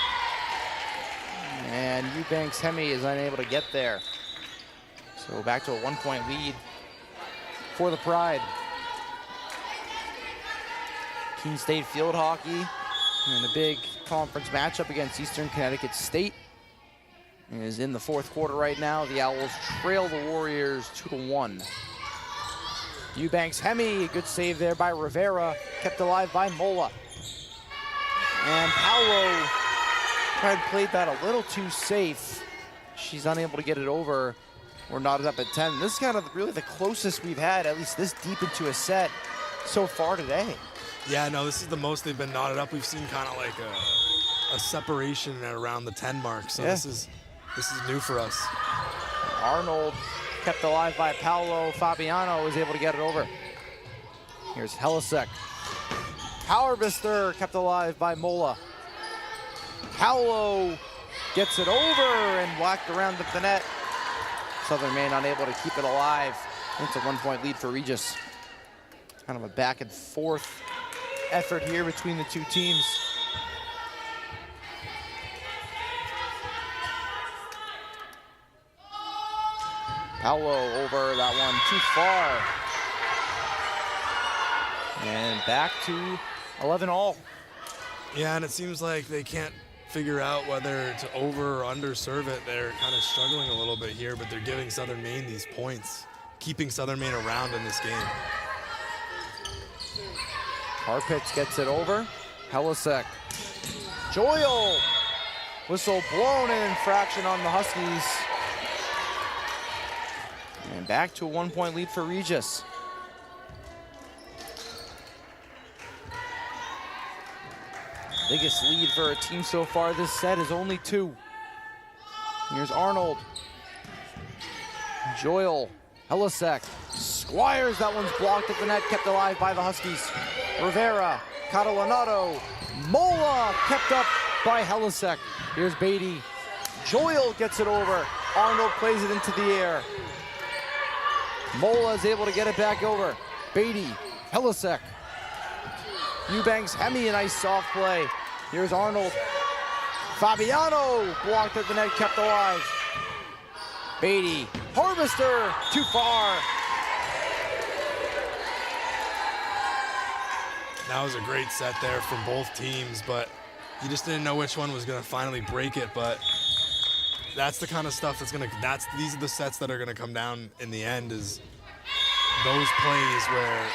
And Eubanks Hemi is unable to get there. So back to a 1-point lead for the Pride. Keene State field hockey and a big conference matchup against Eastern Connecticut State is in the 4th quarter right now. The Owls trail the Warriors 2-1. Eubanks Hemi, good save there by Rivera, kept alive by Mola. And Paolo played that a little too safe. She's unable to get it over. We're knotted up at 10. This is kind of really the closest we've had, at least this deep into a set so far today. Yeah, no, this is the most they've been knotted up. We've seen kind of like a separation at around the 10 mark. So yeah. This is new for us. Arnold kept alive by Paolo. Fabiano was able to get it over. Here's Helisek. Powerbister kept alive by Mola. Paolo gets it over and whacked around the net. Southern Maine unable to keep it alive. It's a 1-point lead for Regis. Kind of a back and forth effort here between the two teams. Paolo over that one too far. And back to 11 all. Yeah, and it seems like they can't figure out whether to over or under serve it. They're kind of struggling a little bit here, but they're giving Southern Maine these points, keeping Southern Maine around in this game. Harpitz gets it over. Helisek. Joyle. Whistle blown, and infraction on the Huskies. And back to a 1-point lead for Regis. Biggest lead for a team so far this set is only 2. Here's Arnold. Joyle. Helisek. Squires, that one's blocked at the net, kept alive by the Huskies. Rivera Catalanato. Mola kept up by Helisek. Here's Beatty. Joyle gets it over. Arnold plays it into the air. Mola is able to get it back over. Beatty, Helisek. Eubanks, Hemi, a nice soft play. Here's Arnold. Fabiano blocked at the net, kept alive. Beatty, Harvester, too far. That was a great set there from both teams, but you just didn't know which one was going to finally break it. But that's the kind of stuff these are the sets that are going to come down in the end, is those plays where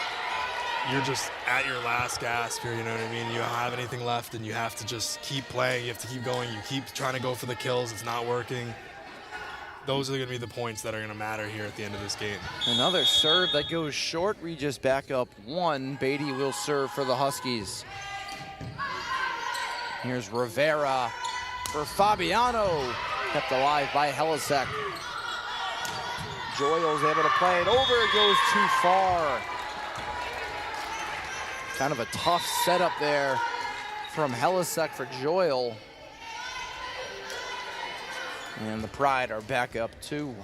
you're just at your last gasp here, you know what I mean? You don't have anything left and you have to just keep playing. You have to keep going. You keep trying to go for the kills. It's not working. Those are going to be the points that are going to matter here at the end of this game. Another serve that goes short. Regis back up 1. Beatty will serve for the Huskies. Here's Rivera for Fabiano. Kept alive by Helisek. Joyle's able to play it over. It goes too far. Kind of a tough setup there from Helisek for Joyle. And the Pride are back up 2.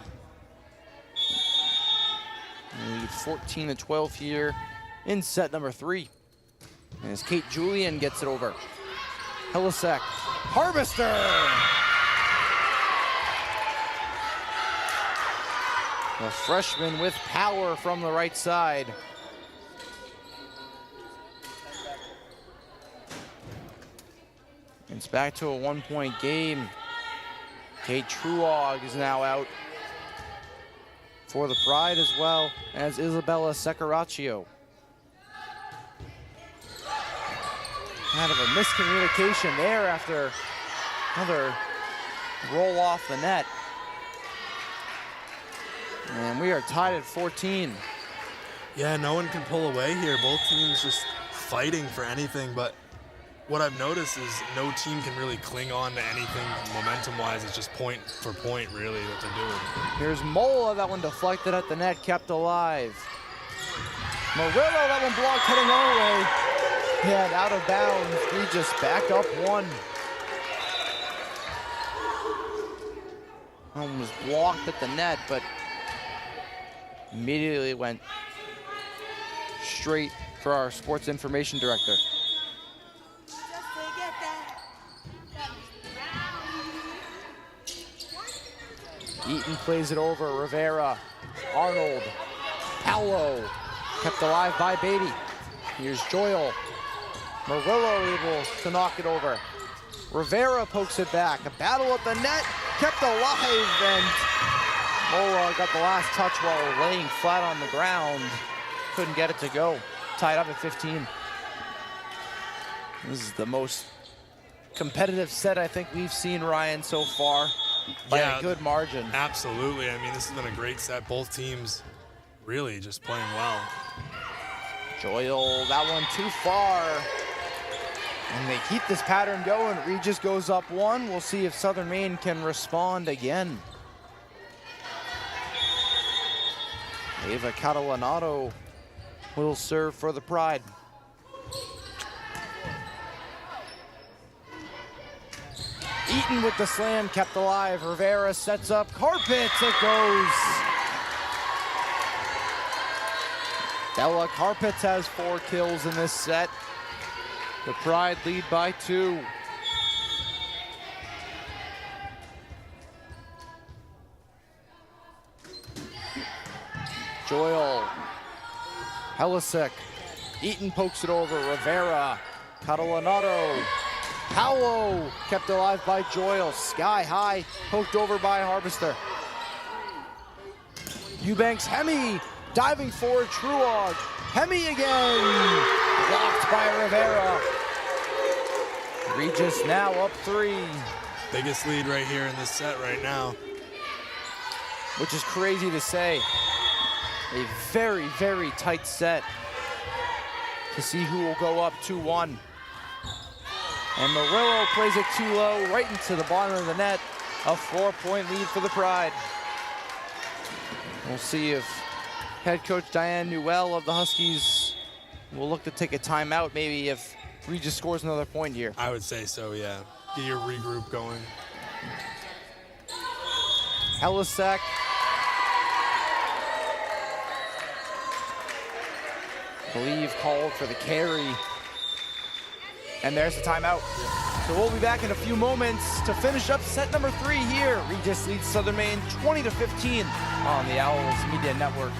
Lead 14-12 here in set number 3. As Kate Julian gets it over. Helisek, Harvester! The freshman with power from the right side. It's back to a 1-point game. Kate Truog is now out for the Pride, as well as Isabella Secaraccio. Kind of a miscommunication there after another roll off the net. And we are tied at 14. Yeah, no one can pull away here. Both teams just fighting for anything, but what I've noticed is no team can really cling on to anything momentum-wise. It's just point for point, really, what they're doing. Here's Mola, that one deflected at the net, kept alive. Murillo, that one blocked heading our way. Yeah, out of bounds. Regis back up 1. One was blocked at the net, but immediately went straight for our sports information director. Eaton plays it over. Rivera, Arnold, Paolo, kept alive by Beatty. Here's Joyle. Murillo able to knock it over. Rivera pokes it back. A battle at the net, kept alive, and Mola got the last touch while laying flat on the ground. Couldn't get it to go. Tied up at 15. This is the most competitive set I think we've seen, Ryan, so far. By a good margin. Absolutely. I mean, this has been a great set. Both teams really just playing well. Joyle, that one too far. And they keep this pattern going. Regis goes up 1. We'll see if Southern Maine can respond again. Ava Catalanato will serve for the Pride. Eaton with the slam, kept alive. Rivera sets up, Carpets, it goes. Bella Carpets has 4 kills in this set. The Pride lead by 2. Joyle, Helisek, Eaton pokes it over. Rivera, Catalanato, Paolo kept alive by Joyle. Sky high, poked over by Harvester. Eubanks, Hemi, diving forward, Truog. Hemi again, blocked by Rivera. Regis now up 3. Biggest lead right here in this set right now. Which is crazy to say. A very, very tight set to see who will go up 2-1. And Murillo plays it too low, right into the bottom of the net. A 4-point lead for the Pride. We'll see if head coach Diane Newell of the Huskies will look to take a timeout, maybe if Regis scores another point here. I would say so, yeah. Get your regroup going. Helisek. I believe called for the carry. And there's the timeout. So we'll be back in a few moments to finish up set number 3 here. Regis leads Southern Maine 20-15 on the Owls Media Network.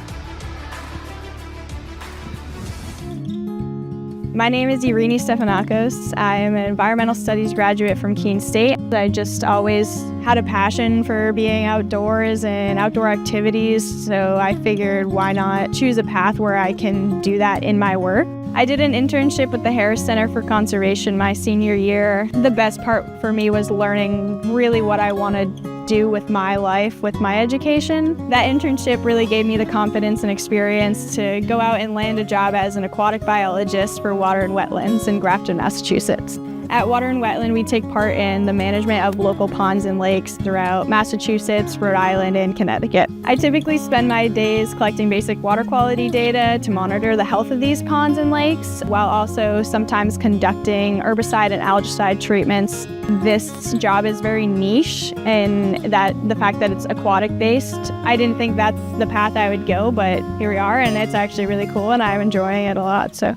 My name is Irini Stefanakos. I am an environmental studies graduate from Keene State. I just always had a passion for being outdoors and outdoor activities, so I figured why not choose a path where I can do that in my work. I did an internship with the Harris Center for Conservation my senior year. The best part for me was learning really what I wanted to do with my life, with my education. That internship really gave me the confidence and experience to go out and land a job as an aquatic biologist for Water and Wetlands in Grafton, Massachusetts. At Water and Wetland, we take part in the management of local ponds and lakes throughout Massachusetts, Rhode Island, and Connecticut. I typically spend my days collecting basic water quality data to monitor the health of these ponds and lakes, while also sometimes conducting herbicide and algicide treatments. This job is very niche, and the fact that it's aquatic based, I didn't think that's the path I would go, but here we are, and it's actually really cool, and I'm enjoying it a lot. So.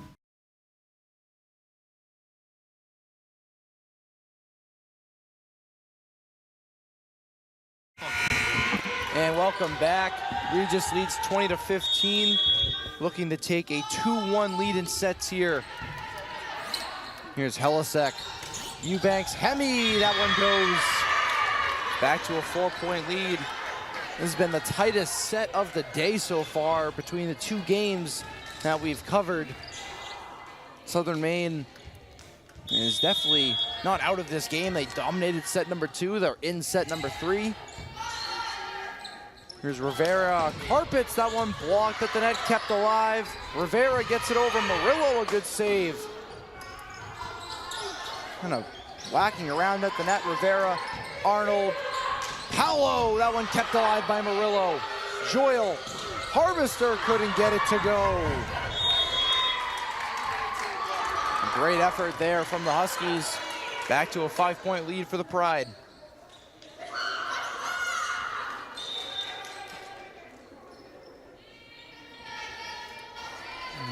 And welcome back. Regis leads 20-15, looking to take a 2-1 lead in sets here. Here's Helisek. Eubanks, Hemi, that one goes back to a 4-point lead. This has been the tightest set of the day so far between the two games that we've covered. Southern Maine is definitely not out of this game. They dominated set number 2. They're in set number 3. Here's Rivera, carpets, that one blocked at the net, kept alive. Rivera gets it over, Murillo, a good save. Kind of whacking around at the net, Rivera, Arnold, Paolo, that one kept alive by Murillo. Joyle, Harvester couldn't get it to go. Great effort there from the Huskies. Back to a 5-point lead for the Pride.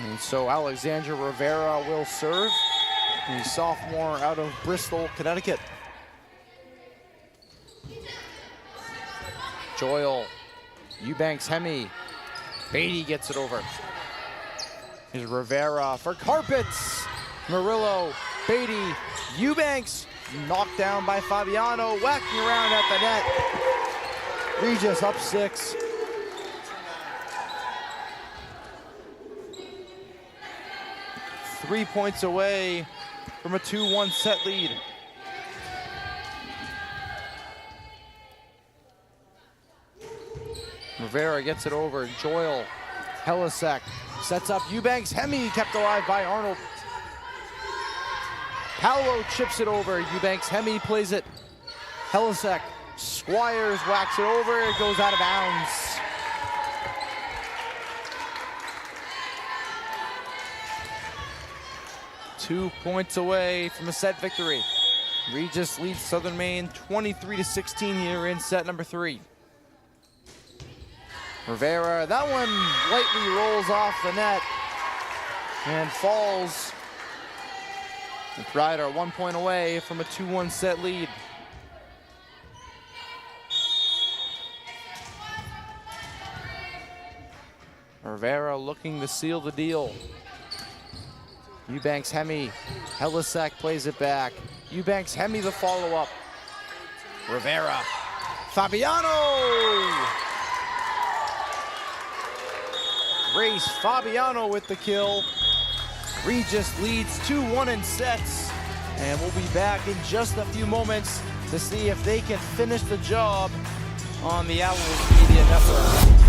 And so Alexandra Rivera will serve. The sophomore out of Bristol, Connecticut. Joyle, Eubanks, Hemi. Beatty gets it over. Here's Rivera for carpets. Murillo, Beatty, Eubanks, knocked down by Fabiano, whacking around at the net. Regis up 6. Three points away from a 2-1 set lead. Rivera gets it over. Joyle, Helisek sets up Eubanks. Hemi kept alive by Arnold. Paolo chips it over. Eubanks, Hemi plays it. Helisek, Squires whacks it over. It goes out of bounds. Two points away from a set victory. Regis leads Southern Maine 23-16 here in set number 3. Rivera, that one lightly rolls off the net and falls. The Pride are 1 point away from a 2-1 set lead. Rivera looking to seal the deal. Eubanks, Hemi, Helisek plays it back. Eubanks, Hemi the follow-up. Rivera, Fabiano! Grace Fabiano with the kill. Regis leads 2-1 in sets. And we'll be back in just a few moments to see if they can finish the job on the Owls Media Network.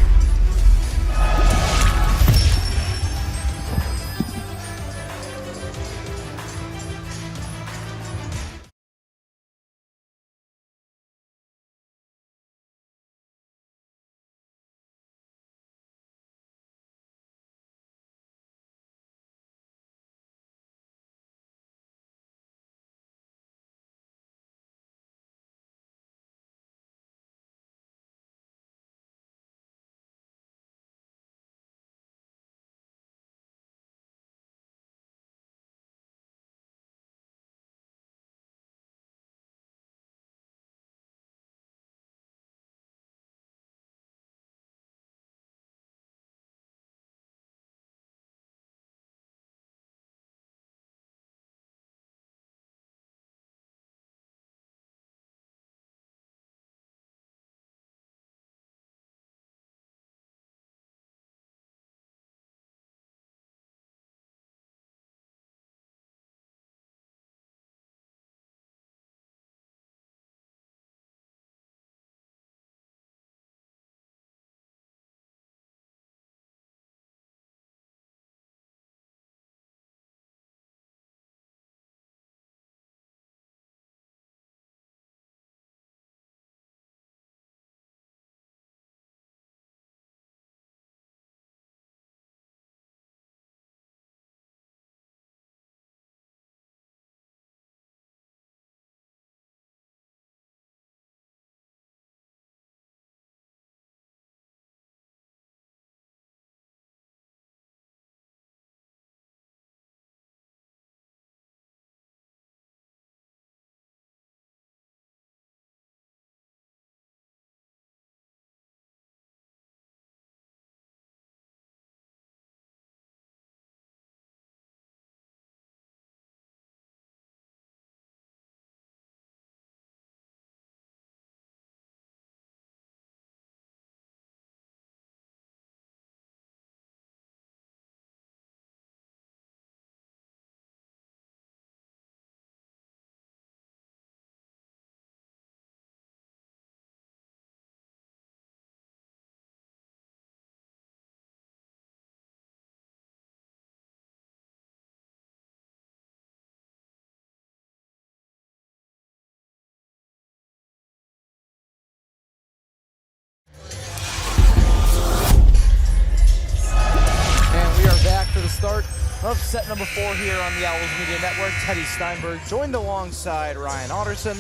of set number 4 here on the Owls Media Network. Teddy Steinberg joined alongside Ryan Otterson.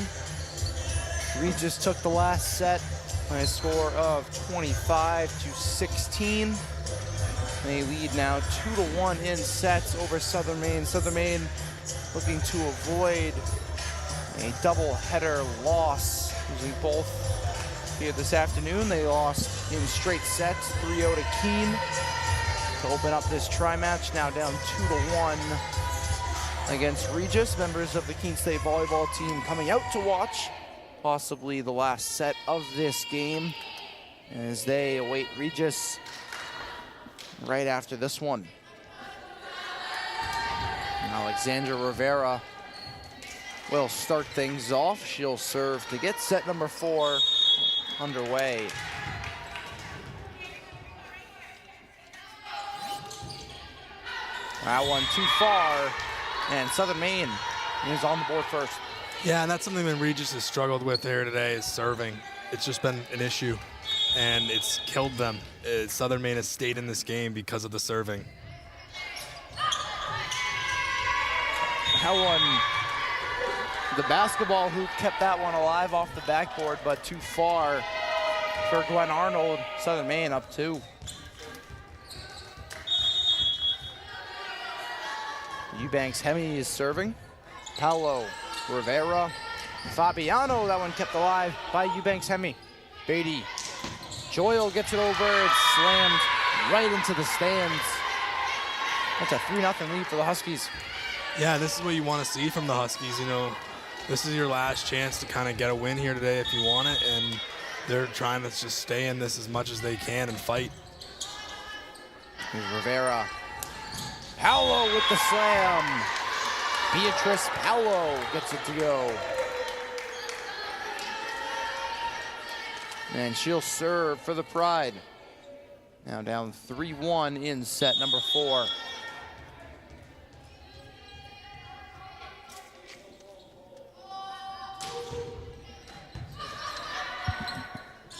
Regis took the last set by a score of 25-16. They lead now 2-1 in sets over Southern Maine. Southern Maine looking to avoid a double-header loss, losing both here this afternoon. They lost in straight sets, 3-0 to Keene to open up this tri-match, now down 2-1 against Regis. Members of the Keene State Volleyball team coming out to watch possibly the last set of this game as they await Regis right after this one. And Alexandra Rivera will start things off. She'll serve to get set number 4 underway. That one too far, and Southern Maine is on the board first. Yeah, and that's something that Regis has struggled with here today is serving. It's just been an issue, and it's killed them. Southern Maine has stayed in this game because of the serving. That one, the basketball hoop kept that one alive off the backboard, but too far for Gwen Arnold. Southern Maine up 2. Eubanks Hemi is serving. Paolo Rivera, Fabiano, that one kept alive by Eubanks Hemi. Beatty, Joyle gets it over, it's slammed right into the stands. That's a 3-0 lead for the Huskies. Yeah, this is what you want to see from the Huskies. You know, this is your last chance to kind of get a win here today if you want it, and they're trying to just stay in this as much as they can and fight. Here's Rivera. Paolo with the slam. Beatrice Paolo gets it to go. And she'll serve for the Pride. Now down 3-1 in set number 4.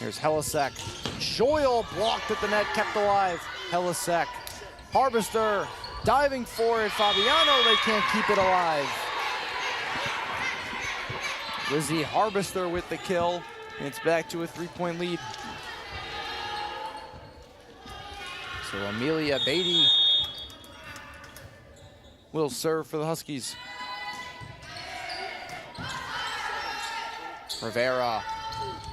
Here's Helisek. Joyle blocked at the net, kept alive. Helisek. Harvester diving for it. Fabiano, they can't keep it alive. Lizzie Harvester with the kill. And it's back to a 3-point lead. So Amelia Beatty will serve for the Huskies. Rivera.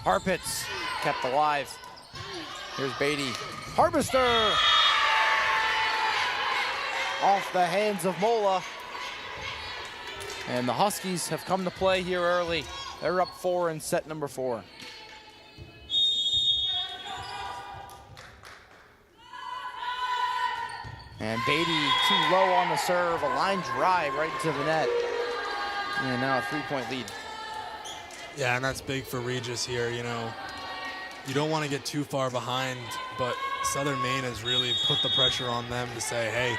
Harpitz kept alive. Here's Beatty. Harvester! Off the hands of Mola. And the Huskies have come to play here early. They're up 4 in set number 4. And Beatty too low on the serve. A line drive right into the net. And now a 3-point lead. Yeah, and that's big for Regis here, you know. You don't want to get too far behind, but Southern Maine has really put the pressure on them to say, hey,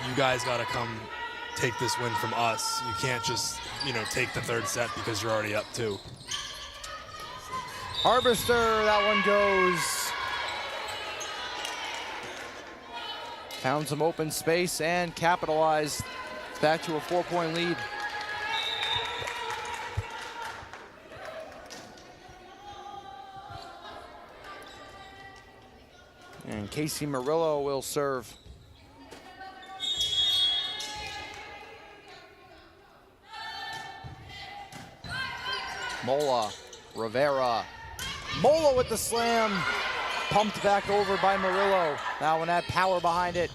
you guys got to come take this win from us. You can't just, you know, take the third set because you're already up 2. Harvester, that one goes. Found some open space and capitalized. Back to a 4-point lead. And Casey Murillo will serve. Mola, Rivera. Mola with the slam. Pumped back over by Murillo. That one had power behind it.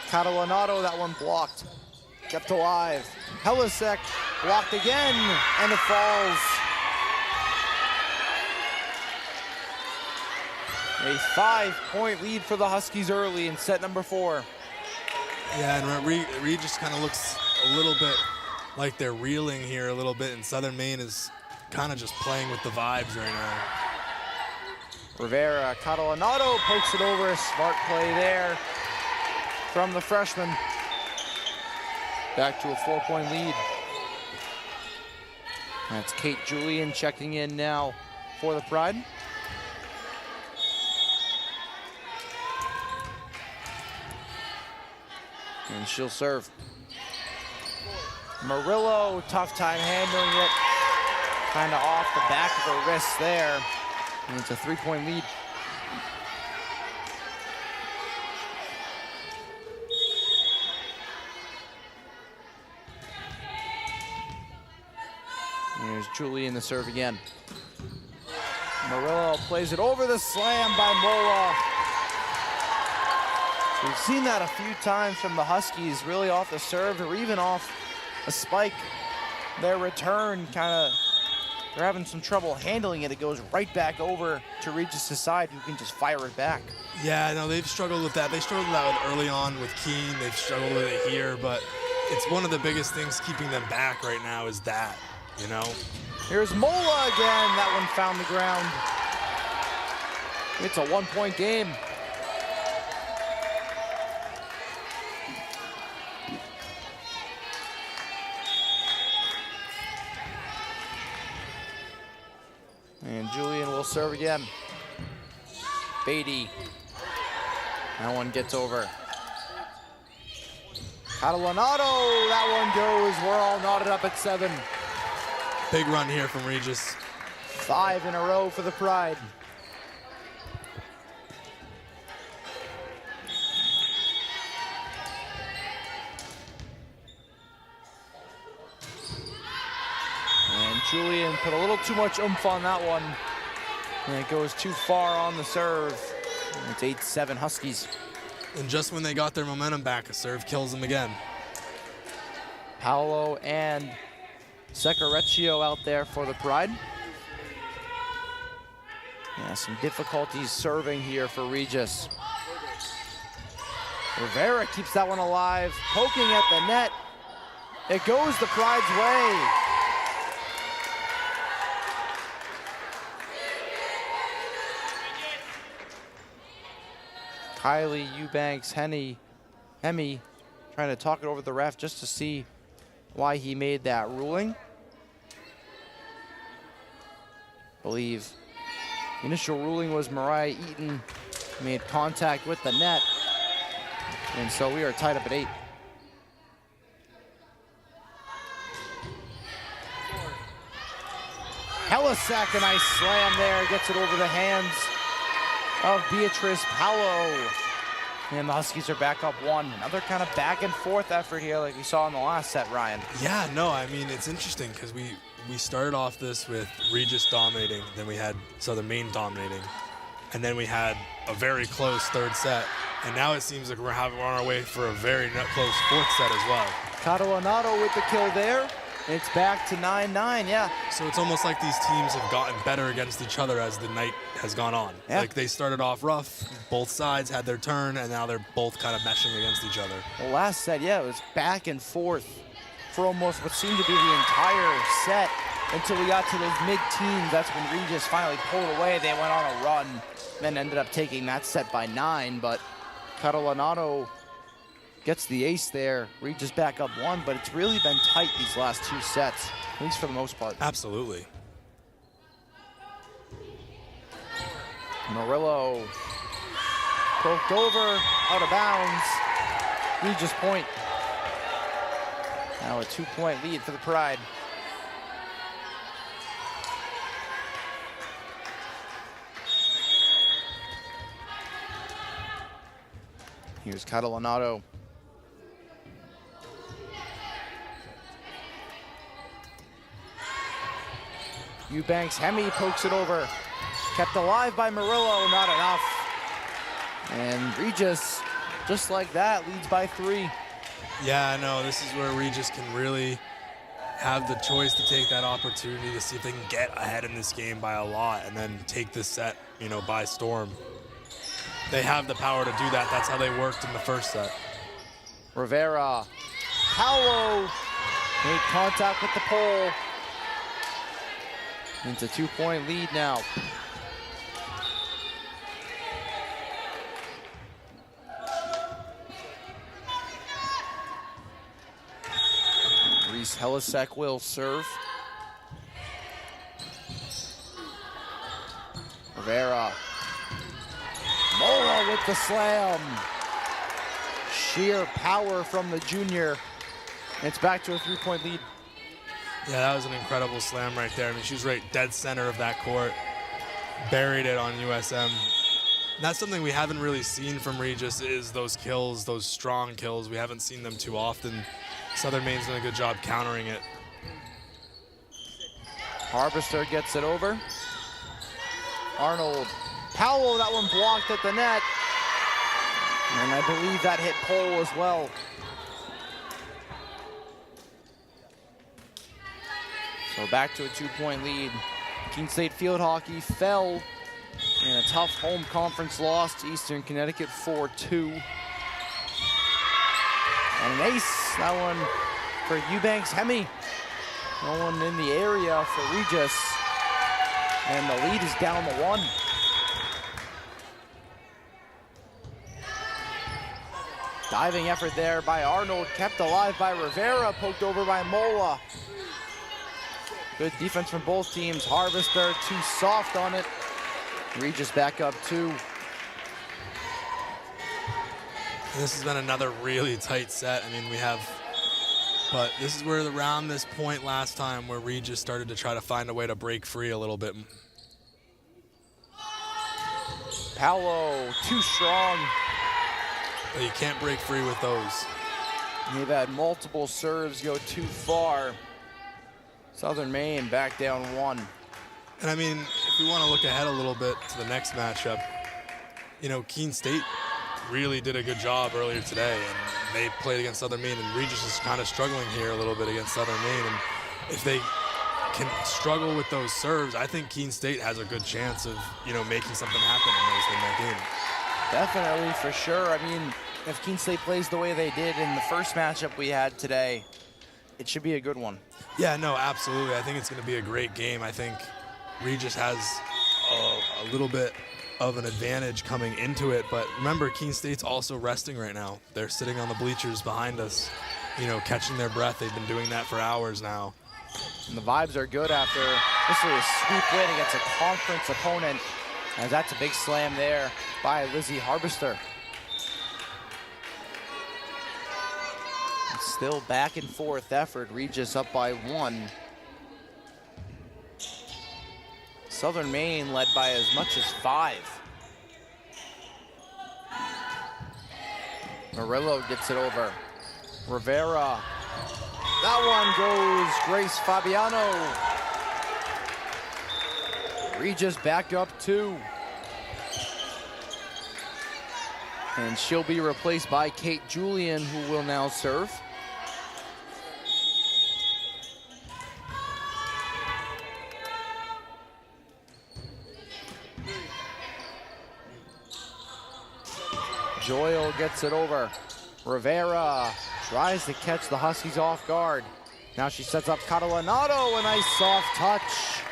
Catalanato, that one blocked. Kept alive. Helisek blocked again, and it falls. A 5-point lead for the Huskies early in set number 4. Yeah, and Regis kind of looks a little bit like they're reeling here a little bit, and Southern Maine is kind of just playing with the vibes right now. Rivera, Catalanato pokes it over. A smart play there from the freshman. Back to a 4-point lead. That's Kate Julian checking in now for the Pride. And she'll serve. Murillo, tough time handling it. Kind of off the back of her wrist there. And it's a 3-point lead. Here's Julie in the serve again. Murillo plays it over the slam by Mola. So we've seen that a few times from the Huskies, really off the serve or even off a spike. Their return they're having some trouble handling it. It goes right back over to Regis' side, who can just fire it back. Yeah, no, they've struggled with that. They struggled with that early on with Keene. They've struggled with it here, but it's one of the biggest things keeping them back right now is that, you know? Here's Mola again. That one found the ground. It's a 1-point game. And Julian will serve again. Beatty. That one gets over. Catalanato, that one goes. We're all knotted up at 7. Big run here from Regis. 5 in a row for the Pride. And Julian put a little too much oomph on that one. And it goes too far on the serve. And it's 8-7 Huskies. And just when they got their momentum back, a serve kills them again. Paolo and Secareccio out there for the Pride. Yeah, some difficulties serving here for Regis. Rivera keeps that one alive, poking at the net. It goes the Pride's way. Kylie Eubanks-Hemi trying to talk it over the ref just to see why he made that ruling. I believe the initial ruling was Mariah Eaton made contact with the net. And so we are tied up at 8. Helisack, a nice slam there, gets it over the hands of Beatrice Paolo. And the Huskies are back up 1. Another kind of back and forth effort here like we saw in the last set, Ryan. Yeah, no, I mean, it's interesting because we started off this with Regis dominating, then we had Southern Maine dominating, and then we had a very close third set, and now it seems like we're on our way for a very close fourth set as well. Catalanato with the kill there. It's back to 9-9, yeah. So it's almost like these teams have gotten better against each other as the night has gone on. Yeah. Like they started off rough, both sides had their turn, and now they're both kind of meshing against each other. Well, last set, yeah, it was back and forth for almost what seemed to be the entire set until we got to those mid-teens. That's when Regis finally pulled away. They went on a run, then ended up taking that set by 9, but Catalanato gets the ace there. Regis back up 1, but it's really been tight these last 2 sets, at least for the most part. Absolutely. Murillo poked over, out of bounds. Regis point. Now a 2-point lead for the Pride. Here's Catalanato. Eubanks-Hemi pokes it over. Kept alive by Murillo, not enough. And Regis, just like that, leads by 3. Yeah, no, this is where Regis can really have the choice to take that opportunity to see if they can get ahead in this game by a lot and then take this set, by storm. They have the power to do that. That's how they worked in the first set. Rivera. Paolo made contact with the pole. It's a 2-point lead now. Reese Helisek will serve. Rivera. Mola with the slam. sheer power from the junior. It's back to a 3-point lead. Yeah, that was an incredible slam right there. I mean, she was right dead center of that court. Buried it on USM. And that's something we haven't really seen from Regis, is those kills, those strong kills. We haven't seen them too often. Southern Maine's done a good job countering it. Harvester gets it over. Arnold. Powell, that one blocked at the net. And I believe that hit pole as well. So back to a 2-point lead. Keene State Field Hockey fell in a tough home conference loss to Eastern Connecticut 4-2. And an ace, that one for Eubanks Hemi. No one in the area for Regis. And the lead is down to 1. Diving effort there by Arnold, kept alive by Rivera, poked over by Mola. Good defense from both teams. Harvester too soft on it. Regis back up 2. This has been another really tight set. I mean, but this is where around this point last time where Regis started to try to find a way to break free a little bit. Paolo, too strong. But you can't break free with those. They've had multiple serves go too far. Southern Maine back down 1. And I mean, if we want to look ahead a little bit to the next matchup, you know, Keene State really did a good job earlier today, and they played against Southern Maine, and Regis is kind of struggling here a little bit against Southern Maine. And if they can struggle with those serves, I think Keene State has a good chance of, you know, making something happen in that game. Definitely, for sure. I mean, if Keene State plays the way they did in the first matchup we had today, it should be a good one. Yeah, no, absolutely. I think it's going to be a great game. I think Regis has a little bit of an advantage coming into it, but remember, Keene State's also resting right now. They're sitting on the bleachers behind us, you know, catching their breath. They've been doing that for hours now. And the vibes are good after this was a sweep win against a conference opponent, as that's a big slam there by Lizzie Harvester. It's still back and forth effort. Regis up by 1. Southern Maine led by as much as 5. Murillo gets it over. Rivera. That one goes Grace Fabiano. Regis back up 2. And she'll be replaced by Kate Julian, who will now serve. Joyle gets it over. Rivera tries to catch the Huskies off guard. Now she sets up Catalanato, a nice soft touch.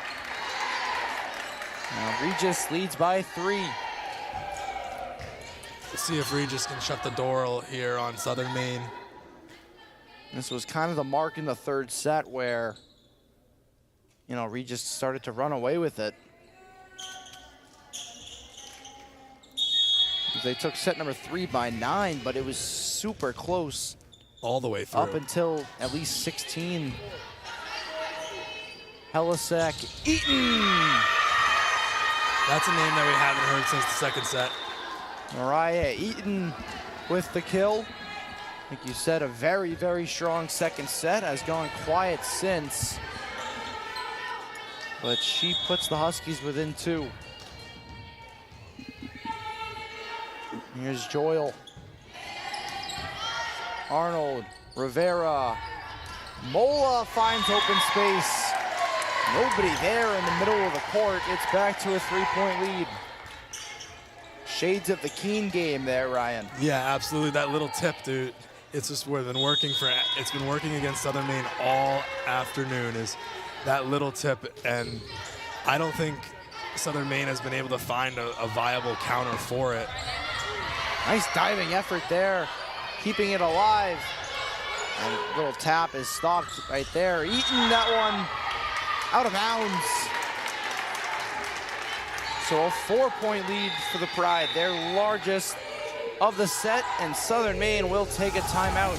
Now Regis leads by 3. Let's see if Regis can shut the door here on Southern Maine. This was kind of the mark in the third set where, you know, Regis started to run away with it. They took set number 3 by 9, but it was super close. All the way through. Up until at least 16. Helisek, Eaton! That's a name that we haven't heard since the second set. Mariah Eaton with the kill. Like you said, a very, very strong second set. Has gone quiet since. But she puts the Huskies within 2. Here's Joyle. Arnold, Rivera. Mola finds open space. Nobody there in the middle of the court. It's back to a 3-point lead. Shades of the Keene game there, Ryan. Yeah, absolutely. That little tip, dude. It's just where it's been working against Southern Maine all afternoon, is that little tip. And I don't think Southern Maine has been able to find a viable counter for it. Nice diving effort there, keeping it alive. And little tap is stopped right there. Eaton, that one out of bounds. So a 4-point lead for the Pride, their largest of the set, and Southern Maine will take a timeout.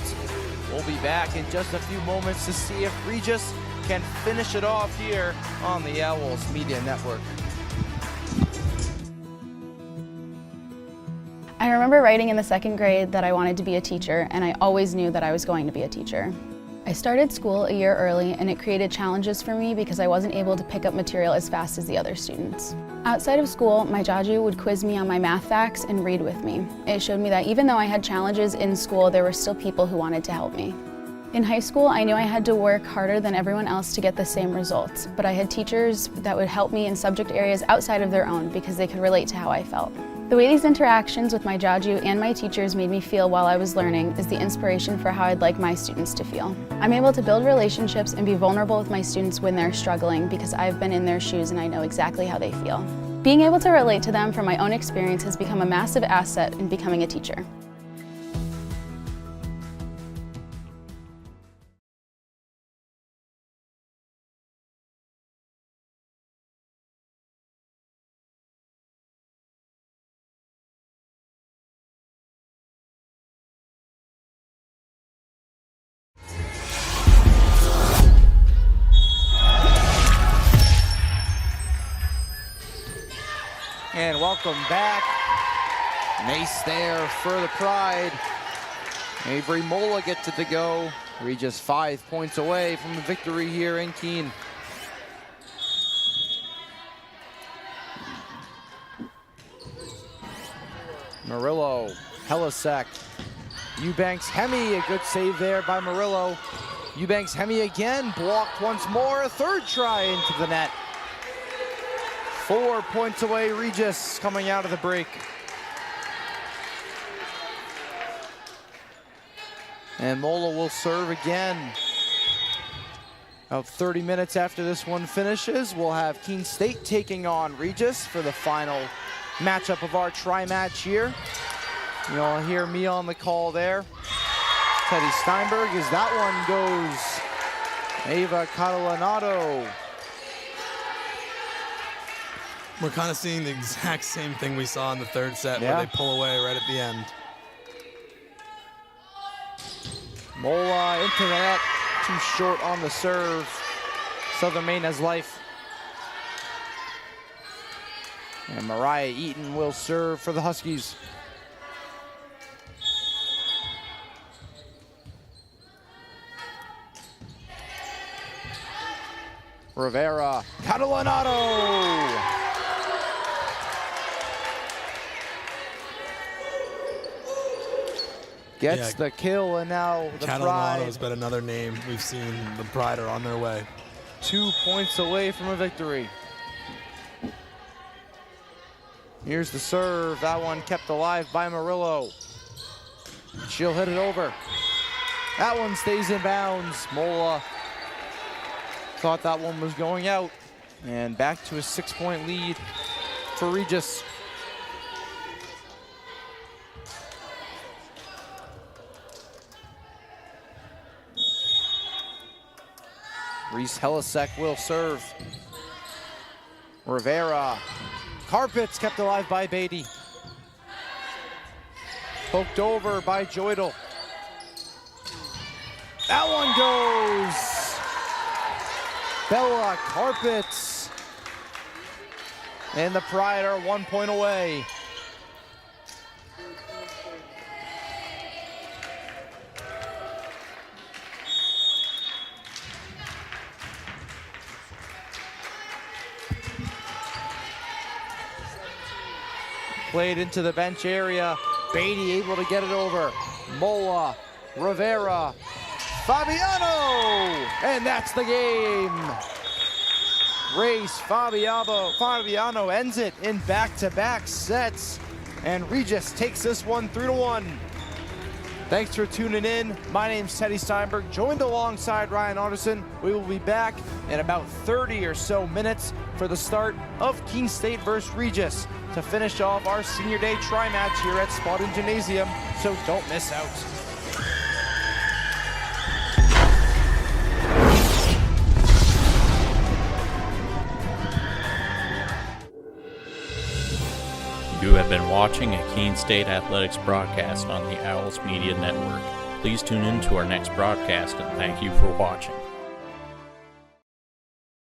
We'll be back in just a few moments to see if Regis can finish it off here on the Owls Media Network. I remember writing in the 2nd grade that I wanted to be a teacher, and I always knew that I was going to be a teacher. I started school a year early, and it created challenges for me because I wasn't able to pick up material as fast as the other students. Outside of school, my jaju would quiz me on my math facts and read with me. It showed me that even though I had challenges in school, there were still people who wanted to help me. In high school, I knew I had to work harder than everyone else to get the same results, but I had teachers that would help me in subject areas outside of their own because they could relate to how I felt. The way these interactions with my jaju and my teachers made me feel while I was learning is the inspiration for how I'd like my students to feel. I'm able to build relationships and be vulnerable with my students when they're struggling because I've been in their shoes and I know exactly how they feel. Being able to relate to them from my own experience has become a massive asset in becoming a teacher. And welcome back. Mace there for the Pride. Avery Mola gets it to go. Regis 5 points away from the victory here in Keene. Murillo, Helisek, Eubanks Hemi, a good save there by Murillo. Eubanks Hemi again, blocked once more, a 3rd try into the net. 4 points away, Regis coming out of the break. And Mola will serve again. About 30 minutes after this one finishes, we'll have Keene State taking on Regis for the final matchup of our tri-match here. You'll hear me on the call there. Teddy Steinberg as that one goes. Ava Catalanato. We're kind of seeing the exact same thing we saw in the 3rd set where they pull away right at the end. Mola into the net, too short on the serve. Southern Maine has life. And Mariah Eaton will serve for the Huskies. Rivera, Catalanato. Gets the kill, and now the Pride. Catalanato's been another name we've seen. The Pride are on their way. 2 points away from a victory. Here's the serve. That one kept alive by Murillo. She'll hit it over. That one stays in bounds. Mola thought that one was going out. And back to a 6-point lead for Regis. Reese Helisek will serve. Rivera. Carpets kept alive by Beatty. Poked over by Joydel. That one goes. Bella Carpets. And the Pride are 1 point away. Played into the bench area. Beatty able to get it over. Mola, Rivera, Fabiano! And that's the game. Race Fabiano ends it in back-to-back sets. And Regis takes this one 3-1. Thanks for tuning in. My name's Teddy Steinberg, joined alongside Ryan Anderson. We will be back in about 30 or so minutes for the start of Keene State versus Regis to finish off our senior day tri-match here at Spaulding Gymnasium, so don't miss out. You have have been watching a Keene State Athletics broadcast on the Owls Media Network. Please tune in to our next broadcast, and thank you for watching.